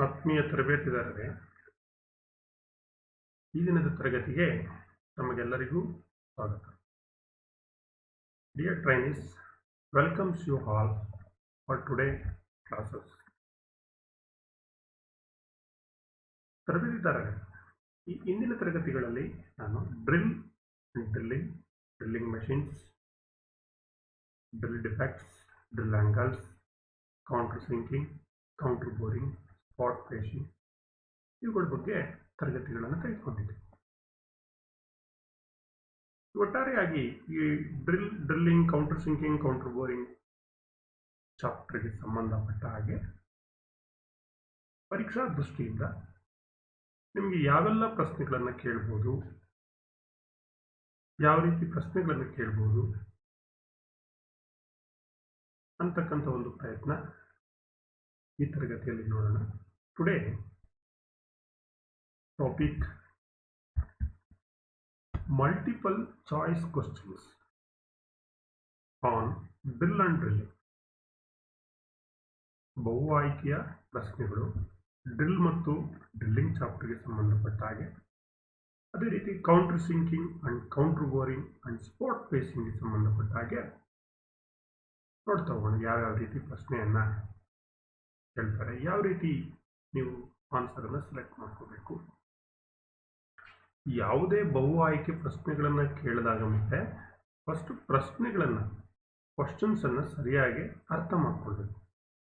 ಆತ್ಮೀಯ ತರಬೇತಿದಾರರೇ, ಈ ದಿನದ ತರಗತಿಗೆ ತಮಗೆಲ್ಲರಿಗೂ ಸ್ವಾಗತ. Dear trainees, welcomes you all for today classes. ತರಬೇತಿದಾರರೇ, ಈ ಇಂದಿನ ತರಗತಿಗಳಲ್ಲಿ ನಾನು drill and drilling machines, drill defects, drill angles, countersinking, counterboring, spot facing ಇವುಗಳ ಬಗ್ಗೆ ತರಗತಿಗಳನ್ನು ತೆಗೆದುಕೊಂಡಿದ್ದೆ. ಒಟ್ಟಾರೆಯಾಗಿ ಈ drilling, countersinking, counterboring ಚಾಪ್ಟರ್ಗೆ ಸಂಬಂಧಪಟ್ಟ ಹಾಗೆ ಪರೀಕ್ಷಾ ದೃಷ್ಟಿಯಿಂದ ನಿಮಗೆ ಯಾವೆಲ್ಲ ಪ್ರಶ್ನೆಗಳನ್ನು ಕೇಳ್ಬೋದು, ಯಾವ ರೀತಿ ಪ್ರಶ್ನೆಗಳನ್ನು ಕೇಳ್ಬೋದು ಅಂತಕ್ಕಂಥ ಒಂದು ಪ್ರಯತ್ನ ಈ ತರಗತಿಯಲ್ಲಿ ನೋಡೋಣ. Today topic multiple choice questions on drill and drilling. ಬಹು ಆಯ್ಕೆಯ ಪ್ರಶ್ನೆಗಳು ಡ್ರಿಲ್ ಮತ್ತು ಡ್ರಿಲ್ಲಿಂಗ್ ಚಾಪ್ಟರ್ಗೆ ಸಂಬಂಧಪಟ್ಟ ಹಾಗೆ, ಅದೇ ರೀತಿ countersinking and counterboring and spot ಫೇಸಿಂಗ್ಗೆ ಸಂಬಂಧಪಟ್ಟ ಹಾಗೆ ನೋಡ್ತಾ ಹೋಗೋಣ. ಯಾವ್ಯಾವ ರೀತಿ ಪ್ರಶ್ನೆಯನ್ನ ಕೇಳ್ತಾರೆ, ಯಾವ ರೀತಿ ನೀವು ಆನ್ಸರನ್ನು ಸೆಲೆಕ್ಟ್ ಮಾಡ್ಕೋಬೇಕು. ಯಾವುದೇ ಬಹು ಆಯ್ಕೆ ಪ್ರಶ್ನೆಗಳನ್ನು ಕೇಳಿದಾಗ ಮತ್ತೆ ಫಸ್ಟ್ ಪ್ರಶ್ನೆಗಳನ್ನು ಕ್ವಶನ್ಸನ್ನು ಸರಿಯಾಗಿ ಅರ್ಥ ಮಾಡ್ಕೊಳ್ಬೇಕು.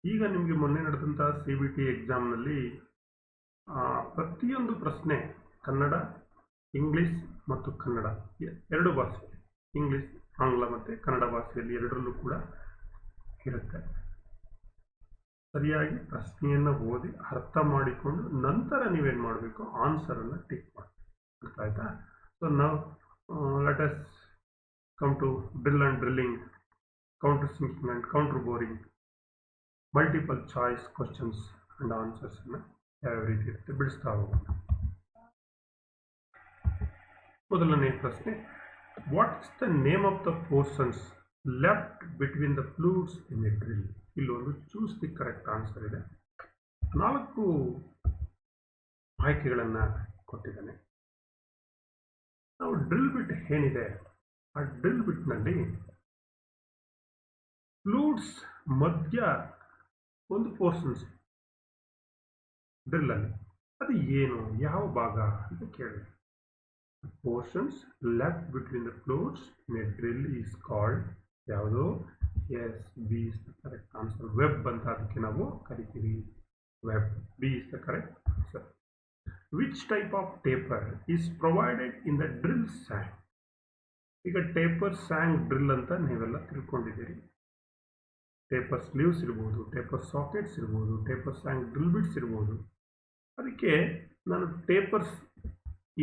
ಈಗ ನಿಮಗೆ ಮೊನ್ನೆ ನಡೆದಂಥ CBT ಎಕ್ಸಾಮ್ನಲ್ಲಿ ಪ್ರತಿಯೊಂದು ಪ್ರಶ್ನೆ ಕನ್ನಡ, ಇಂಗ್ಲಿಷ್ ಮತ್ತು ಕನ್ನಡ ಎರಡು ಭಾಷೆ, ಇಂಗ್ಲಿಷ್, ಆಂಗ್ಲ ಮತ್ತು ಕನ್ನಡ ಭಾಷೆಯಲ್ಲಿ ಎರಡರಲ್ಲೂ ಕೂಡ ಇರುತ್ತೆ. ಸರಿಯಾಗಿ ಪ್ರಶ್ನೆಯನ್ನು ಓದಿ ಅರ್ಥ ಮಾಡಿಕೊಂಡು ನಂತರ ನೀವೇನು ಮಾಡಬೇಕು, ಆನ್ಸರನ್ನು ಟಿಕ್ ಮಾಡಿ. ಅರ್ಥ ಆಯ್ತಾ? ಸೊ ನಾವು let us come to drill and drilling, countersinking and counterboring, multiple choice questions and ಆನ್ಸರ್ಸನ್ನು ಯಾವ ರೀತಿ ಇರುತ್ತೆ ಬಿಡಿಸ್ತಾ ಹೋಗೋಣ. ಮೊದಲನೇ ಪ್ರಶ್ನೆ, what is the name of the portions left between the fluids in a drill? ಇಲ್ಲೊಂದು ಚೂಸ್ ದಿ ಕರೆಕ್ಟ್ ಆನ್ಸರ್ ಇದೆ. 4 ಆಯ್ಕೆಗಳನ್ನು ಕೊಟ್ಟಿದ್ದಾನೆ. ನಾವು ಡ್ರಿಲ್ ಬಿಟ್ ಏನಿದೆ, ಆ ಡ್ರಿಲ್ ಬಿಟ್ನಲ್ಲಿ ಫ್ಲೂಯಿಡ್ಸ್ ಮಧ್ಯ ಒಂದು ಪೋರ್ಷನ್ಸ್ ಡ್ರಿಲ್ ಅಲ್ಲಿ, ಅದು ಏನು, ಯಾವ ಭಾಗ ಅಂತ ಕೇಳಿದೆ. Portions left between the fluids in a drill is called ಯಾವುದು? Yes, B is the correct answer. Web ಅಂತ ಅದಕ್ಕೆ ನಾವು ಕರಿತೀವಿ. Web, B is the correct answer. Which type of taper is provided in the drill shank? ಈಗ taper shank drill ಅಂತ ನೀವೆಲ್ಲ ತಿಳ್ಕೊಂಡಿದ್ದೀರಿ. Taper sleeves ಇರ್ಬೋದು, ಟೇಪರ್ ಸಾಕೆಟ್ಸ್ ಇರ್ಬೋದು, ಟೇಪರ್ ಸ್ಯಾಂಗ್ ಡ್ರಿಲ್ ಬಿಟ್ಸ್ ಇರ್ಬೋದು. ಅದಕ್ಕೆ ನಾನು ಟೇಪರ್ಸ್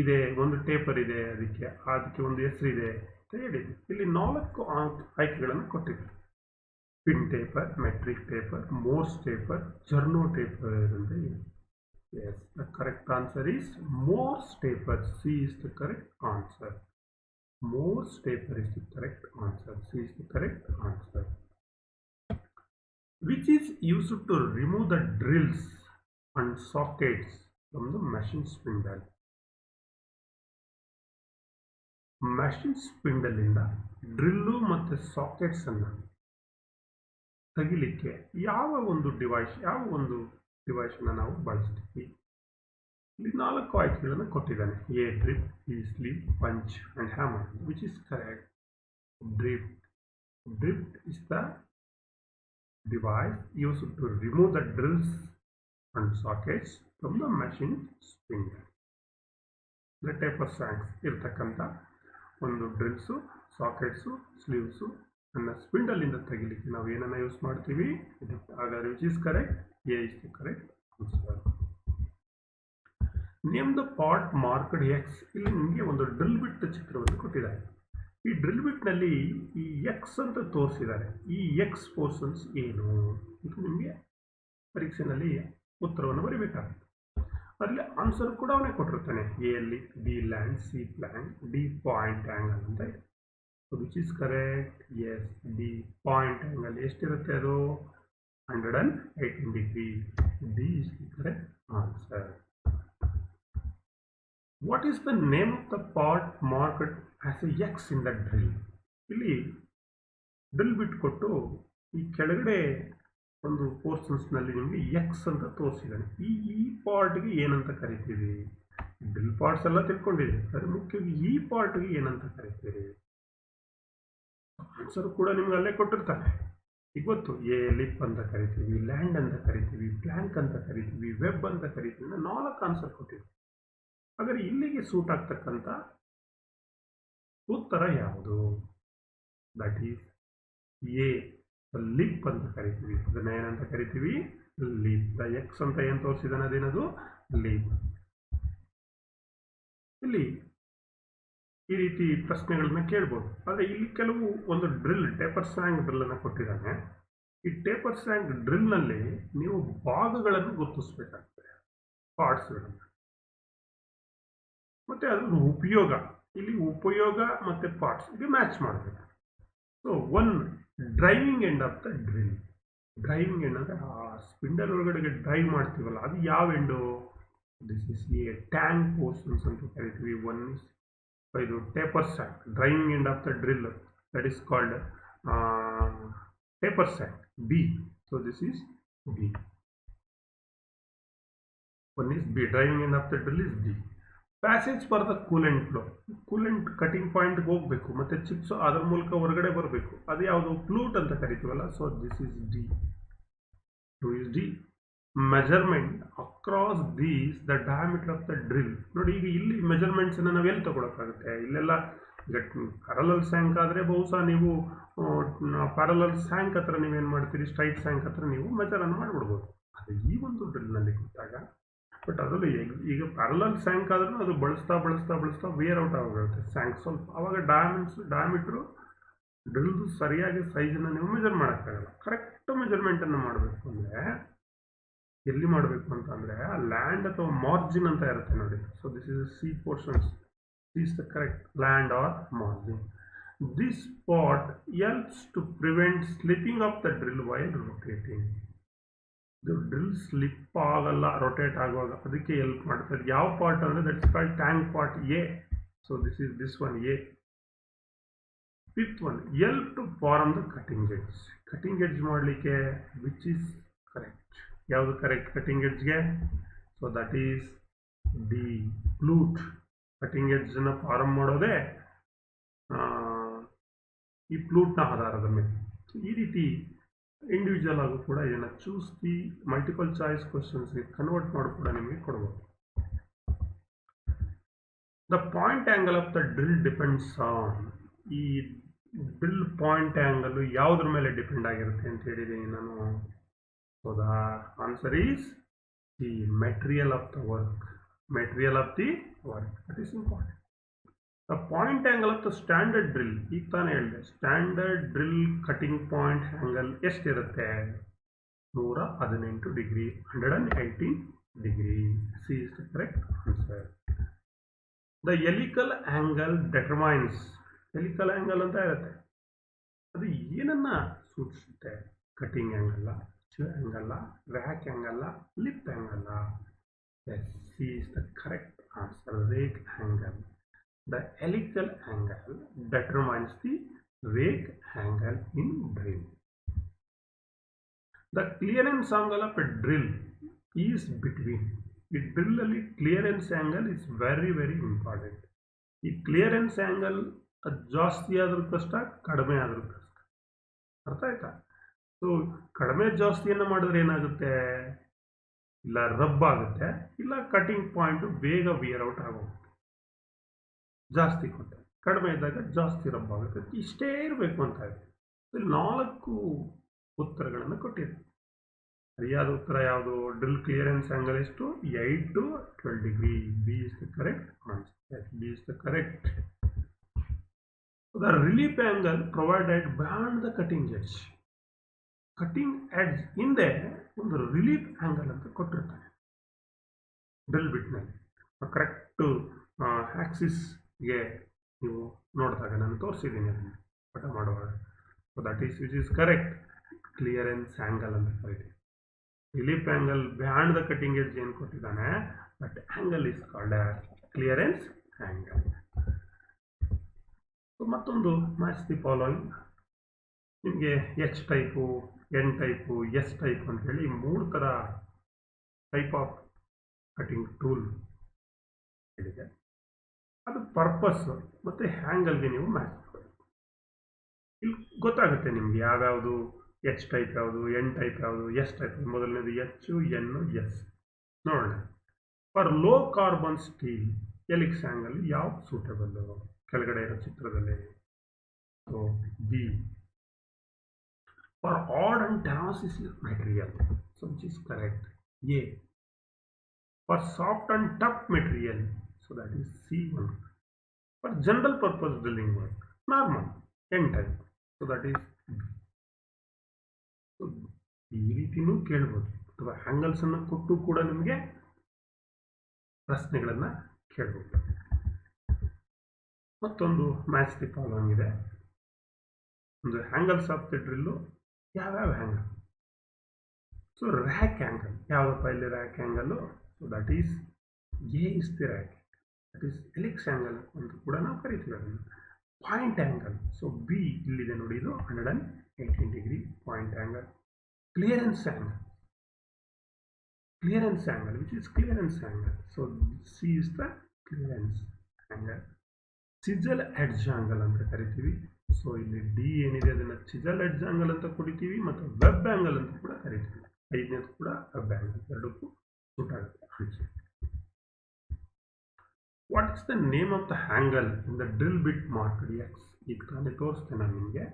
ಇದೆ, ಒಂದು ಟೇಪರ್ ಇದೆ, ಅದಕ್ಕೆ ಒಂದು ಹೆಸರಿದೆ ಅಂತ ಹೇಳಿದೆ. ಇಲ್ಲಿ 4 ಆಯ್ಕೆಗಳನ್ನು ಕೊಟ್ಟಿದ್ದೆ. Pin taper, metric taper, Morse taper, Jarno taper ಅಂತ ಇದೆ. Yes, the correct answer is Morse taper. C is the correct answer. Morse taper is the correct answer. C is the correct answer. Which is used to remove the drills and sockets from the machine spindle? Machine spindle ಇಂದ drill ಮತ್ತು sockets ಅನ್ನು ತೆಗಿಲಿಕ್ಕೆ ಯಾವ ಒಂದು device ನಾವು ಬಳಸ್ತೀವಿ? ಇಲ್ಲಿ 4 ಆಯ್ಕೆಗಳನ್ನು ಕೊಟ್ಟಿದ್ದಾನೆ. A drip, B sleeve, punch and hammer. Which is correct? Drip. Drip is the device used to remove the drills and sockets from the machine spindle. ಅಂದರೆ ಟೇಪರ್ ಸ್ಯಾಂಗ್ಸ್ ಇರ್ತಕ್ಕಂಥ ಒಂದು ಡ್ರಿಲ್ಸು, ಸಾಕೆಟ್ಸು, ಸ್ಲೀವ್ಸು ಅನ್ನ ಸ್ಪಿಂಡಲ್ ಇಂದ ತೆಗಿಲಿಕ್ಕೆ ನಾವು ಏನನ್ನ ಯೂಸ್ ಮಾಡ್ತೀವಿ? ಹಾಗಾದ್ರೆ which is correct? A is the correct answer. Name the part marked X. ಇಲ್ಲಿ ನಿಮಗೆ ಒಂದು ಡ್ರಿಲ್ ಬಿಟ್ ಚಿತ್ರವನ್ನು ಕೊಟ್ಟಿದ್ದಾರೆ. ಈ ಡ್ರಿಲ್ ಬಿಟ್ನಲ್ಲಿ ಈ ಎಕ್ಸ್ ಅಂತ ತೋರಿಸಿದ್ದಾರೆ. ಈ ಎಕ್ಸ್ ಪೋರ್ಷನ್ಸ್ ಏನು ಇದು ನಿಮಗೆ ಪರೀಕ್ಷೆಯಲ್ಲಿ ಉತ್ತರವನ್ನು ಬರೀಬೇಕಾಗುತ್ತೆ. ಅದರಲ್ಲಿ ಆನ್ಸರ್ ಕೂಡ ಅವನೇ ಕೊಟ್ಟಿರ್ತಾನೆ. ಎ ಅಲ್ಲಿ B land, C plant, D point angle ಅಂತ ಇದೆ. Which is correct? Yes, D point angle. ಎಷ್ಟಿರುತ್ತೆ ಅದು? 118 degree. D is the correct answer. What is the name of the part marked as a X in the drill? ಇಲ್ಲಿ drill ಬಿಟ್ಕೊಟ್ಟು ಈ ಕೆಳಗಡೆ ಒಂದು ಪೋರ್ಷನ್ಸ್ನಲ್ಲಿ ನಿಮಗೆ X ಅಂತ ತೋರಿಸಿದ್ದಾನೆ. ಈ ಪಾರ್ಟ್ಗೆ ಏನಂತ ಕರಿತೀವಿ? ಡ್ರಿಲ್ ಪಾರ್ಟ್ಸ್ ಎಲ್ಲ ತಿಳ್ಕೊಂಡಿದೆ, ಆದರೆ ಮುಖ್ಯವಾಗಿ ಈ ಪಾರ್ಟ್ಗೆ ಏನಂತ ಕರಿತೀರಿ? ಆನ್ಸರ್ ಕೂಡ ನಿಮ್ಗೆ ಅಲ್ಲೇ ಕೊಟ್ಟಿರ್ತಾರೆ. ಈಗ ಗೊತ್ತು, ಎ ಲಿಪ್ ಅಂತ ಕರಿತೀವಿ, ಲ್ಯಾಂಡ್ ಅಂತ ಕರಿತೀವಿ, ಪ್ಲ್ಯಾಂಕ್ ಅಂತ ಕರಿತೀವಿ, ವೆಬ್ ಅಂತ ಕರಿತೀವಿ. 4 ಆನ್ಸರ್ ಕೊಟ್ಟಿದ್ದೀವಿ. ಹಾಗಾದರೆ ಇಲ್ಲಿಗೆ ಸೂಟ್ ಆಗ್ತಕ್ಕಂಥ ಉತ್ತರ ಯಾವುದು? ದಟ್ ಈಸ್ ಎ, ಲಿಪ್ ಅಂತ ಕರಿತೀವಿ. ಅದನ್ನ ಏನಂತ ಕರಿತೀವಿ? ಲಿಪ್. ದ ಎಕ್ಸ್ ಅಂತ ಏನು ತೋರಿಸಿದಾನೆ ಅದೇನದು? ಲಿಪ್. ಇಲ್ಲಿ ಈ ರೀತಿ ಪ್ರಶ್ನೆಗಳನ್ನ ಕೇಳ್ಬೋದು. ಆದರೆ ಇಲ್ಲಿ ಕೆಲವು ಒಂದು ಡ್ರಿಲ್, ಟೇಪರ್ ಸ್ಯಾಂಗ್ ಡ್ರಿಲ್ ಅನ್ನು ಕೊಟ್ಟಿದ್ದಾನೆ. ಈ ಟೇಪರ್ ಸ್ಯಾಂಗ್ ಡ್ರಿಲ್ನಲ್ಲಿ ನೀವು ಭಾಗಗಳನ್ನು ಗುರುತಿಸಬೇಕಾಗ್ತದೆ, ಪಾರ್ಟ್ಸ್ಗಳನ್ನು. ಮತ್ತೆ ಅದರ ಉಪಯೋಗ, ಇಲ್ಲಿ ಉಪಯೋಗ ಮತ್ತು ಪಾರ್ಟ್ಸ್ ಇದು ಮ್ಯಾಚ್ ಮಾಡಬೇಕು. So one driving end of the drill. Driving end ಅಂದರೆ ಆ ಸ್ಪಿಂಡಲ್ ಒಳಗಡೆಗೆ ಡ್ರೈವ್ ಮಾಡ್ತೀವಲ್ಲ, ಅದು ಯಾವ end? This is a tang portions ಅಂತ ಕರಿತೀವಿ. ಒನ್ ಇಸ್ ಇದು taper shank. Driving end of the drill, that is called taper shank. B. So this is B. One is B. Driving end of the drill is B. Passage for the coolant flow. Coolant cutting ಪಾಯಿಂಟ್ಗೆ ಹೋಗಬೇಕು ಮತ್ತು chips ಅದರ ಮೂಲಕ ಹೊರಗಡೆ ಬರಬೇಕು. ಅದು ಯಾವುದು? Flute ಅಂತ ಕರಿತೀವಲ್ಲ. So this is D. 2 is D. Measurement across these the diameter of the drill. ನೋಡಿ, ಈಗ ಇಲ್ಲಿ ಮೆಜರ್ಮೆಂಟ್ಸನ್ನು ನಾವು ಎಲ್ಲಿ ತಗೊಳಕ್ಕಾಗುತ್ತೆ? ಇಲ್ಲೆಲ್ಲ ಪ್ಯಾರಲಲ್ ಸ್ಯಾಂಕ್ ಆದರೆ ಬಹುಶಃ ನೀವು ಪ್ಯಾರಲಲ್ ಸ್ಯಾಂಕ್ ಹತ್ರ ನೀವೇನು ಮಾಡ್ತೀರಿ? ಸ್ಟ್ರೈಟ್ ಸ್ಯಾಂಕ್ ಹತ್ರ ನೀವು ಮೆಜರನ್ನು ಮಾಡಿಬಿಡ್ಬೋದು. ಅದು ಈ ಒಂದು ಡ್ರಿಲ್ನಲ್ಲಿ ಕೊಟ್ಟಾಗ, ಬಟ್ ಅದರಲ್ಲಿ ಈಗ ಪ್ಯಾರಲಲ್ ಸ್ಯಾಂಕ್ ಆದ್ರೂ ಅದು ಬಳಸ್ತಾ ವೇರ್ ಔಟ್ ಆಗುತ್ತೆ ಸ್ಯಾಂಕ್ ಸ್ವಲ್ಪ. ಆವಾಗ ಡಯಾಮೀಟ್ರು ಡ್ರಿಲ್ದು ಸರಿಯಾಗಿ ಸೈಜನ್ನು ನೀವು ಮೆಜರ್ ಮಾಡೋಕ್ಕಾಗಲ್ಲ. ಕರೆಕ್ಟ್ ಮೆಜರ್ಮೆಂಟನ್ನು ಮಾಡಬೇಕು ಅಂದರೆ ಎಲ್ಲಿ ಮಾಡಬೇಕು ಅಂತ ಅಂದರೆ ಲ್ಯಾಂಡ್ ಅಥವಾ ಮಾರ್ಜಿನ್ ಅಂತ ಇರುತ್ತೆ ನೋಡಿ. So this is C portions. This the correct land or margin. This part helps to prevent slipping of the drill while rotating. ಇದು ಡ್ರಿಲ್ ಸ್ಲಿಪ್ ಆಗಲ್ಲ ರೊಟೇಟ್ ಆಗುವಾಗ, ಅದಕ್ಕೆ ಹೆಲ್ಪ್ ಮಾಡ್ತಾರೆ. ಯಾವ ಪಾರ್ಟ್ ಅಂದರೆ that's called tang part A. So this is this one A. Fifth one, help to form the cutting edge. Cutting edge ಮಾಡಲಿಕ್ಕೆ which is correct? ಯಾವುದು correct cutting ಎಡ್ಜ್ಗೆ? So that is D, flute. Cutting ಎಡ್ಜನ್ನು form ಮಾಡೋದೇ ಈ ಫ್ಲೂಟ್ನ ಆಧಾರದ ಮೇಲೆ. ಈ ರೀತಿ individual ಆಗೂ ಕೂಡ ಇದನ್ನು ಚೂಸ್ ದಿ ಮಲ್ಟಿಪಲ್ ಚಾಯ್ಸ್ ಕ್ವಶನ್ಸ್ಗೆ ಕನ್ವರ್ಟ್ ಮಾಡಿ ಕೂಡ ನಿಮಗೆ ಕೊಡ್ಬೋದು. The point angle of the drill depends on. ಈ ಡ್ರಿಲ್ ಪಾಯಿಂಟ್ ಆ್ಯಂಗಲ್ ಯಾವುದ್ರ ಮೇಲೆ ಡಿಪೆಂಡ್ ಆಗಿರುತ್ತೆ ಅಂತ ಹೇಳಿದ್ದೀನಿ ನಾನು. So the answer is the material of the work. Material of the work, that is important. The point angle of the standard drill, ಈಗ ತಾನೇ ಹೇಳಿದೆ, standard drill cutting point angle ಎಷ್ಟಿರುತ್ತೆ? 118 degree, 118 degree. C is the correct answer. The helical angle determines. Helical angle ಅಂತ ಇರುತ್ತೆ, ಅದು ಏನನ್ನ ಸೂಚಿಸುತ್ತೆ? Cutting ಆ್ಯಂಗಲ್ಲ, ಆ್ಯಂಗಲ್ಲ, ರ್ಯಾಕ್ ಆ್ಯಂಗಲ್ಲ, ಲಿಪ್ ಆ್ಯಂಗಲ್ಲ? Yes, C is the correct answer. Rake angle. The helical angle determines the rake angle in drill. The clearance angle of a drill is between. The drill ಅಲ್ಲಿ clearance angle is very important. ಈ clearance angle ಜಾಸ್ತಿ ಆದರೂ ಕಷ್ಟ, ಕಡಿಮೆ ಆದರೂ ಕಷ್ಟ. ಅರ್ಥ ಆಯ್ತಾ? ಸೊ ಕಡಿಮೆ ಜಾಸ್ತಿಯನ್ನು ಮಾಡಿದ್ರೆ ಏನಾಗುತ್ತೆ? ಇಲ್ಲ ರಬ್ ಆಗುತ್ತೆ, ಇಲ್ಲ ಕಟಿಂಗ್ ಪಾಯಿಂಟ್ ಬೇಗ ವಿಯರ್ ಔಟ್ ಆಗೋಗುತ್ತೆ. ಜಾಸ್ತಿ ಕೊಟ್ಟೆ, ಕಡಿಮೆ ಇದ್ದಾಗ ಜಾಸ್ತಿ ರಬ್ ಆಗುತ್ತೆ. ಇಷ್ಟೇ ಇರಬೇಕು ಅಂತ ಇದೆ. ಇಲ್ಲಿ 4 ಉತ್ತರಗಳನ್ನು ಕೊಟ್ಟಿದೆ. ಸರಿಯಾದ ಉತ್ತರ ಯಾವುದು? ಡ್ರಿಲ್ ಕ್ಲಿಯರೆನ್ಸ್ ಆ್ಯಂಗಲ್ ಎಷ್ಟು? 8 to 12 degree. B is the correct answer. B is the correct. The relief angle provided beyond the cutting edge. Cutting edge ಹಿಂದೆ ಒಂದು ರಿಲೀಫ್ ಆ್ಯಂಗಲ್ ಅಂತ ಕೊಟ್ಟಿರ್ತಾನೆ ಡ್ರಿಲ್ ಬಿಟ್ನಲ್ಲಿ. ಕರೆಕ್ಟು ಆಕ್ಸಿಸ್ಗೆ ನೀವು ನೋಡಿದಾಗ ನಾನು ತೋರಿಸಿದ್ದೀನಿ ಅದನ್ನು ಪಟ ಮಾಡುವಾಗ. So that is which is correct. Clearance angle ಅಂತ ಕರಿತೀವಿ. Relief angle beyond the cutting edge ಏನು ಕೊಟ್ಟಿದ್ದಾನೆ, that angle is called as clearance angle. ಮತ್ತೊಂದು ಮ್ಯಾಚ್ ದಿ ಫಾಲೋಯಿಂಗ್. ನಿಮಗೆ H type, N type, S type ಅಂತ ಹೇಳಿ 3 ಥರ ಟೈಪ್ ಆಫ್ ಕಟಿಂಗ್ ಟೂಲ್ ಹೇಳಿದೆ. ಅದು ಪರ್ಪಸ್ ಮತ್ತು ಹ್ಯಾಂಗಲ್ಗೆ ನೀವು ಮ್ಯಾಚ್ ಮಾಡಬೇಕು. ಇಲ್ಲಿ ಗೊತ್ತಾಗುತ್ತೆ ನಿಮಗೆ ಯಾವ್ಯಾವುದು ಎಚ್ ಟೈಪ್ ಯಾವುದು, ಎನ್ ಟೈಪ್ ಯಾವುದು, ಎಸ್ ಟೈಪ್. ಮೊದಲನೇದು ಎಚ್, ಎನ್, ಎಸ್. ನೋಡೋಣ. For low carbon steel helix angle ಯಾವ್ದು ಸೂಟಬಲ್ ಕೆಳಗಡೆ ಇರೋ ಚಿತ್ರದಲ್ಲಿ. So B. For hard and tenacious material, so which is correct. A. For soft and tough material, so that is C1. For general purpose drilling work, normal, N type, so that is B. So ಈ ರೀತಿನೂ ಕೇಳ್ಬೋದು, ಅಥವಾ angles ಅನ್ನು ಕೊಟ್ಟು ಕೂಡ ನಿಮಗೆ ಪ್ರಶ್ನೆಗಳನ್ನ ಕೇಳ್ಬೋದು. ಮತ್ತೊಂದು ಮ್ಯಾಚ್ ದಿ ಫಾಲೋಯಿಂಗ್ ಇದೆ. ಒಂದು ಹ್ಯಾಂಗಲ್ಸ್ ಆಫ್ ದ ಡ್ರಿಲ್ಲು ಯಾವ್ಯಾವ ಹ್ಯಾಂಗಲ್. ಸೊ ರ್ಯಾಕ್ ಆ್ಯಂಗಲ್ ಯಾವುದಪ್ಪ ಇಲ್ಲಿ rack angle, so that is A is the rack. That is helix angle ಅಂತ ಕೂಡ ನಾವು ಕರಿತೀವಿ ಅದನ್ನು. ಪಾಯಿಂಟ್ ಆ್ಯಂಗಲ್, ಸೊ ಬಿ ಇಲ್ಲಿದೆ ನೋಡಿ, ಇದು 118 degree point angle. Clearance angle, clearance angle which is clearance angle, so C is the clearance angle. Chisel edge angle ಅಂತ ಕರಿತೀವಿ. ಸೊ ಇಲ್ಲಿ ಡಿ ಏನಿದೆ ಅದನ್ನು ಚಿಸಲ್ ಎಡ್ಜ್ ಆ್ಯಂಗಲ್ ಅಂತ ಕುಡಿತೀವಿ, ಮತ್ತು ವೆಬ್ ಆ್ಯಂಗಲ್ ಅಂತ ಕೂಡ ಕರಿತೀವಿ. 5ನೇದು ಕೂಡ ವೆಬ್ ಆ್ಯಂಗಲ್, ಎರಡಕ್ಕೂ ಸೂಟ್ ಆಗುತ್ತೆ answer. What is the name of the angle in the drill bit marked X. ಈಗ ತಾನೇ ತೋರಿಸ್ತೇನೆ ನಾನು ನಿಮಗೆ.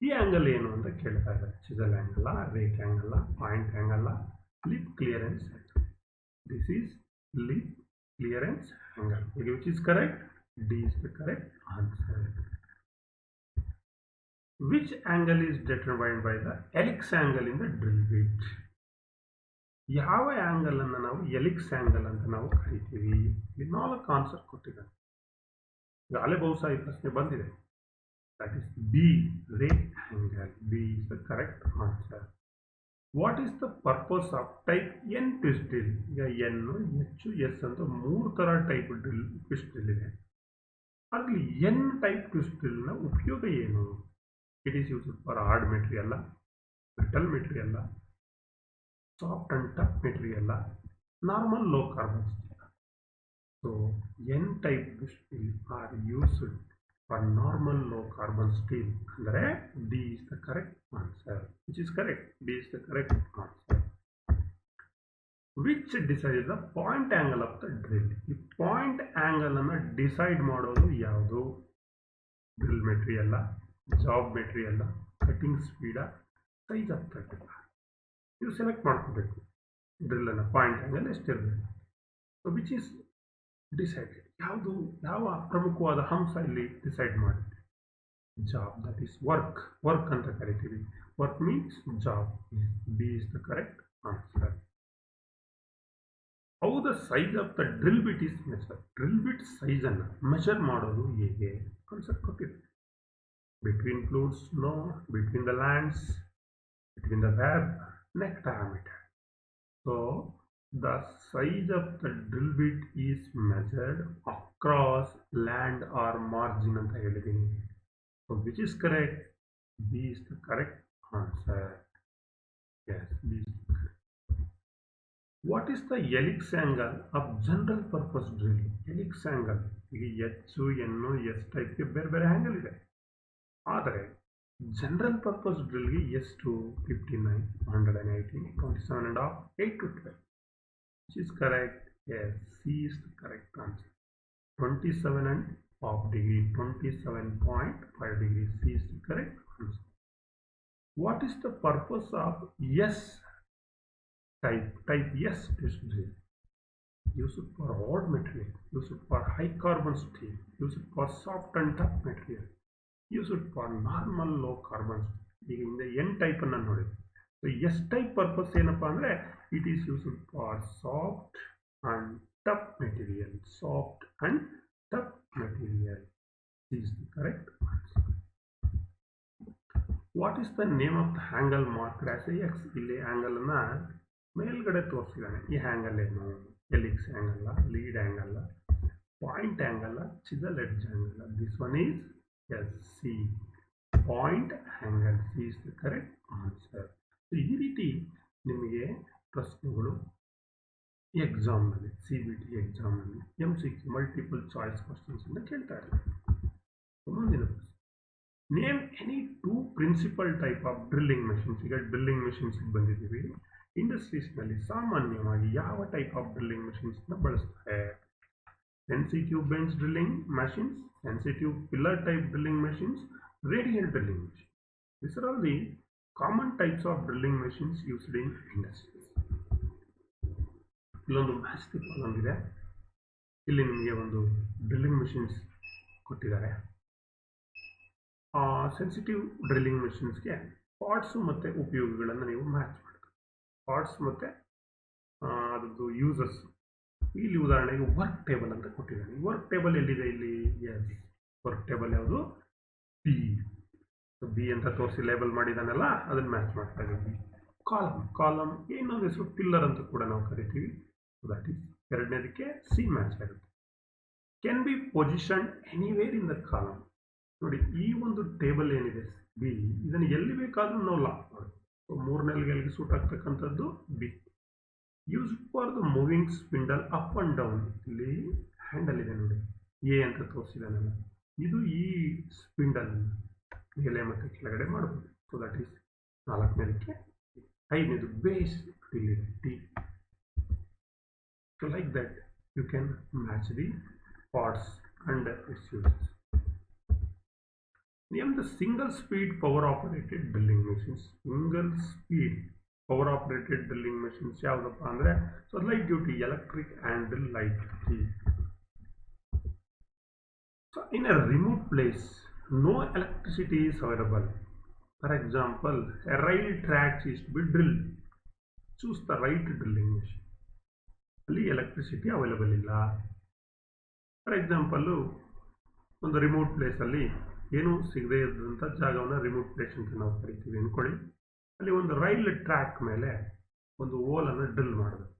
ಈ ಆ್ಯಂಗಲ್ ಏನು ಅಂತ ಕೇಳ್ತಾ ಇದ್ದಾರೆ. ಚಿಸಲ್ ಆ್ಯಂಗಲ್ಲ, ರೇಟ್ ಆ್ಯಂಗಲ್ಲ, ಪಾಯಿಂಟ್ ಆ್ಯಂಗಲ್ಲ, lip clearance angle. This is lip clearance angle. Which is correct? D is the correct answer. Which angle is determined by the helix angle in the drill bit. ಯಾವ angle ಅನ್ನು ನಾವು helix angle ಅಂತ ನಾವು ಕರಿತೀವಿ. ಇಲ್ಲಿ 4 answer ಕೊಟ್ಟಿದ್ದಾರೆ. ಈಗಾಗಲೇ ಬಹುಶಃ ಈ ಪ್ರಶ್ನೆ ಬಂದಿದೆ. That is B, rate angle. B is the correct answer. What is the purpose of type N twist drill. ಈಗ ಎನ್, ಎಚ್, ಎಸ್ ಅಂತ 3 ಥರ ಟೈಪ್ ಡ್ರಿಲ್ ಟ್ವಿಸ್ಟ್ ಡ್ರಿಲ್ ಇದೆ. ಅದರಲ್ಲಿ ಎನ್ ಟೈಪ್ ಟ್ವಿಸ್ಟ್ ಡ್ರಿಲ್ನ ಉಪಯೋಗ ಏನು? It is used for hard material, brittle material, soft and tough material, normal low carbon steel. So N type steel are used for normal low carbon steel. Andre D is the correct answer. Which is correct? D is the correct answer. Which decides the point angle of the drill. The point angle ಅನ್ನು decide ಮಾಡೋದು ಯಾವುದು? Drill material, job material, cutting speed, size of the drill. ನೀವು select ಮಾಡ್ಕೋಬೇಕು. ಡ್ರಿಲ್ಲನ್ನು point angle ಎಷ್ಟಿರಬೇಕು. So which is decided. ಯಾವುದು, ಯಾವ ಪ್ರಮುಖವಾದ ಅಂಶ ಇಲ್ಲಿ ಡಿಸೈಡ್ ಮಾಡಿದೆ? Job, that is work. Work ಅಂತ ಕರಿತೀವಿ. Work means job. B is the correct answer. How the size of the drill bit is measure. Drill bit ಸೈಜನ್ನು ಮೆಜರ್ ಮಾಡೋದು ಹೇಗೆ? ಕಾನ್ಸೆಪ್ಟ್ ಕೊಟ್ಟಿದೆ. Between fluids, no. Between the lands, between the web, neck diameter. So the size of the drill bit is measured across land or margin anta helidini. So which is correct? B is the correct answer. Yes, B is correct. What is the helix angle of general purpose drill? Helix angle ಈಗ H, N, S ಟೈಪ್ಗೆ ಬೇರೆ ಬೇರೆ angle ಇದೆ. ಆದರೆ general purpose ಡ್ರಿಲ್ಗೆ ಎಷ್ಟು? 59, 118, 27.5, 8 to 12. Which is correct? Yes, C is the correct answer. 27.5 degree, 27.5 degrees. C is the correct answer. What is the purpose of S type S twist drill? Use it for hard material, use it for high carbon steel, use it for soft and tough material, use it for normal low carbon. ಈಗ ಇಂದ N type ಅನ್ನು ನೋಡಿ. So S type purpose ಏನಪ್ಪ ಅಂದರೆ it is used for soft and tough material. Soft and tough material is the correct answer. What is the name of the angle marked as X? ಇಲ್ಲಿ ಹ್ಯಾಂಗಲನ್ನು ಮೇಲ್ಗಡೆ ತೋರಿಸಿದ್ದಾನೆ. ಈ angle ಏನು? Helix ಹ್ಯಾಂಗಲ್ಲ, lead ಹ್ಯಾಂಗಲ್ಲ, ಪಾಯಿಂಟ್ ಹ್ಯಾಂಗಲ್ಲ, ಚಿಸಲ್ ಎಡ್ಜ್ ಹ್ಯಾಂಗಲ್ಲ. This one is yes C, point angle. C is the correct answer. ಈ ರೀತಿ ನಿಮಗೆ ಪ್ರಶ್ನೆಗಳು ಎಕ್ಸಾಮ್ನಲ್ಲಿ, CBT ಎಕ್ಸಾಮ್ನಲ್ಲಿ MCQ ಮಲ್ಟಿಪಲ್ ಚಾಯ್ಸ್ ಕ್ವಶನ್ಸ್ ಅನ್ನು ಕೇಳ್ತಾ ಇದ್ದಾರೆ. ಮುಂದಿನ ಪ್ರಶ್ನೆ, name any two principal type of drilling machines. ಈಗ ಡ್ರಿಲ್ಲಿಂಗ್ ಮೆಷಿನ್ಸ್ ಬಂದಿದ್ದೀವಿ. ಇಂಡಸ್ಟ್ರೀಸ್ನಲ್ಲಿ ಸಾಮಾನ್ಯವಾಗಿ ಯಾವ ಟೈಪ್ ಆಫ್ ಡ್ರಿಲ್ಲಿಂಗ್ ಮೆಷಿನ್ಸ್ನ ಬಳಸ್ತಾರೆ? Sensitive bench drilling machines, sensitive pillar type drilling machines, radial drilling machine. These are all the common types of drilling machines used in industries. ಇಲ್ಲೊಂದು match the problem ಇದೆ. ಇಲ್ಲಿ ನಿಮಗೆ ಒಂದು ಡ್ರಿಲ್ಲಿಂಗ್ ಮೆಷಿನ್ಸ್ ಕೊಟ್ಟಿದ್ದಾರೆ. Sensitive drilling ಮೆಷಿನ್ಸ್ಗೆ parts ಮತ್ತು ಉಪಯೋಗಗಳನ್ನು ನೀವು match ಮಾಡ್ತೀವಿ. ಪಾರ್ಟ್ಸ್ ಮತ್ತು ಅದರದ್ದು ಯೂಸಸ್. ಇಲ್ಲಿ ಉದಾಹರಣೆಗೆ ವರ್ಕ್ ಟೇಬಲ್ ಅಂತ ಕೊಟ್ಟಿದ್ದಾನೆ. ವರ್ಕ್ ಟೇಬಲ್ ಎಲ್ಲಿದೆ ಇಲ್ಲಿ? ಎಸ್, ವರ್ಕ್ ಟೇಬಲ್ ಯಾವುದು? ಬಿ ಅಂತ ತೋರಿಸಿ ಲೇಬಲ್ ಮಾಡಿದಾನಲ್ಲ, ಅದನ್ನು ಮ್ಯಾಚ್ ಮಾಡ್ತಾ ಇದ್ದೀವಿ. ಕಾಲಮ್ ಇನ್ನೊಂದು ಹೆಸರು ಪಿಲ್ಲರ್ ಅಂತ ಕೂಡ ನಾವು ಕರಿತೀವಿ. ದಟ್ ಈಸ್ ಎರಡನೇದಕ್ಕೆ ಸಿ ಮ್ಯಾಚ್ ಆಗುತ್ತೆ. Can be position anywhere in the column. ನೋಡಿ, ಈ ಒಂದು ಟೇಬಲ್ ಏನಿದೆ ಬಿ, ಇದನ್ನು ಎಲ್ಲಿ ಬೇಕಾದರೂ ನಾವು ಲಾಕ್ ಮಾಡ್ತೀವಿ. ಮೂರನೇಗೆ ಸೂಟ್ ಆಗ್ತಕ್ಕಂಥದ್ದು B. Use for the moving spindle up and down. ಇಲ್ಲಿ ಹ್ಯಾಂಡಲ್ ಇದೆ ನೋಡಿ, ಎ ಅಂತ ತೋರಿಸಿದಾನಲ್ಲ, ಇದು ಈ ಸ್ಪಿಂಡಲ್ ಮೇಲೆ ಮತ್ತು ಕೆಳಗಡೆ ಮಾಡಬಹುದು. ಸೊ ದಟ್ ಈಸ್ ನಾಲ್ಕನೇದಕ್ಕೆ. ಐದನೇದು ಬೇಸ್ ಇಲ್ಲಿದೆ T. So like that you can match the parts and its uses. Name the single speed power operated drilling machines. Single speed power operated drilling machines ಯಾವುದಪ್ಪ ಅಂದರೆ, so light duty electric handle light duty. So in a remote place no electricity is available. For example, a rail track is to be drilled. Choose the right drilling machine. ಅಲ್ಲಿ electricity available ಇಲ್ಲ. For example, ಒಂದು remote ಪ್ಲೇಸಲ್ಲಿ ಏನೂ ಸಿಗದೇ ಇದ್ದಂಥ ಜಾಗವನ್ನು remote place ಅಂತ ನಾವು ಕರಿತೀವಿ ಅಂದ್ಕೊಳ್ಳಿ. ಅಲ್ಲಿ ಒಂದು ರೈಲ್ ಟ್ರ್ಯಾಕ್ ಮೇಲೆ ಒಂದು ಹೋಲನ್ನು ಡ್ರಿಲ್ ಮಾಡಬೇಕು.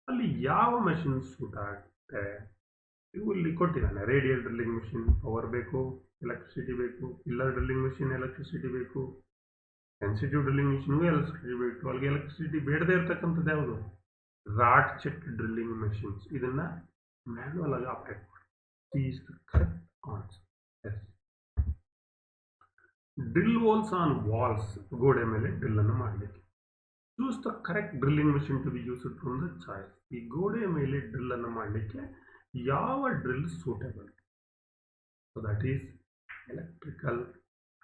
ಅಲ್ಲಿ ಯಾವ ಮೆಷಿನ್ ಸೂಟ್ ಆಗುತ್ತೆ? ಇವು ಇಲ್ಲಿ ಕೊಟ್ಟಿದ್ದಾನೆ. ರೇಡಿಯಲ್ ಡ್ರಿಲ್ಲಿಂಗ್ ಮೆಷಿನ್ ಪವರ್ ಬೇಕು, ಎಲೆಕ್ಟ್ರಿಸಿಟಿ ಬೇಕು. ಪಿಲ್ಲರ್ ಡ್ರಿಲ್ಲಿಂಗ್ ಮೆಷಿನ್ ಎಲೆಕ್ಟ್ರಿಸಿಟಿ ಬೇಕು. ಸೆನ್ಸಿಟಿವ್ ಡ್ರಿಲ್ಲಿಂಗ್ ಮೆಷಿನ್ಗೂ ಎಲೆಕ್ಟ್ರಿಸಿಟಿ ಬೇಕು. ಅಲ್ಲಿಗೆ ಎಲೆಕ್ಟ್ರಿಸಿಟಿ ಬೇಡದೇ ಇರತಕ್ಕಂಥದ್ದು ಯಾವುದು? Ratchet drilling machines. ಇದನ್ನು ಮ್ಯಾನ್ಯುವಲ್ ಆಗಿ ಆಪರೇಟ್ ಮಾಡಿ. Is the correct answer. Yes. Drill holes on walls. ಗೋಡೆ ಮೇಲೆ ಡ್ರಿಲ್ ಅನ್ನು ಮಾಡಲಿಕ್ಕೆ. Choose the correct drilling machine to be used from the choice. ಈ ಗೋಡೆ ಮೇಲೆ ಡ್ರಿಲ್ ಅನ್ನು ಮಾಡಲಿಕ್ಕೆ ಯಾವ drill suitable? So that is electrical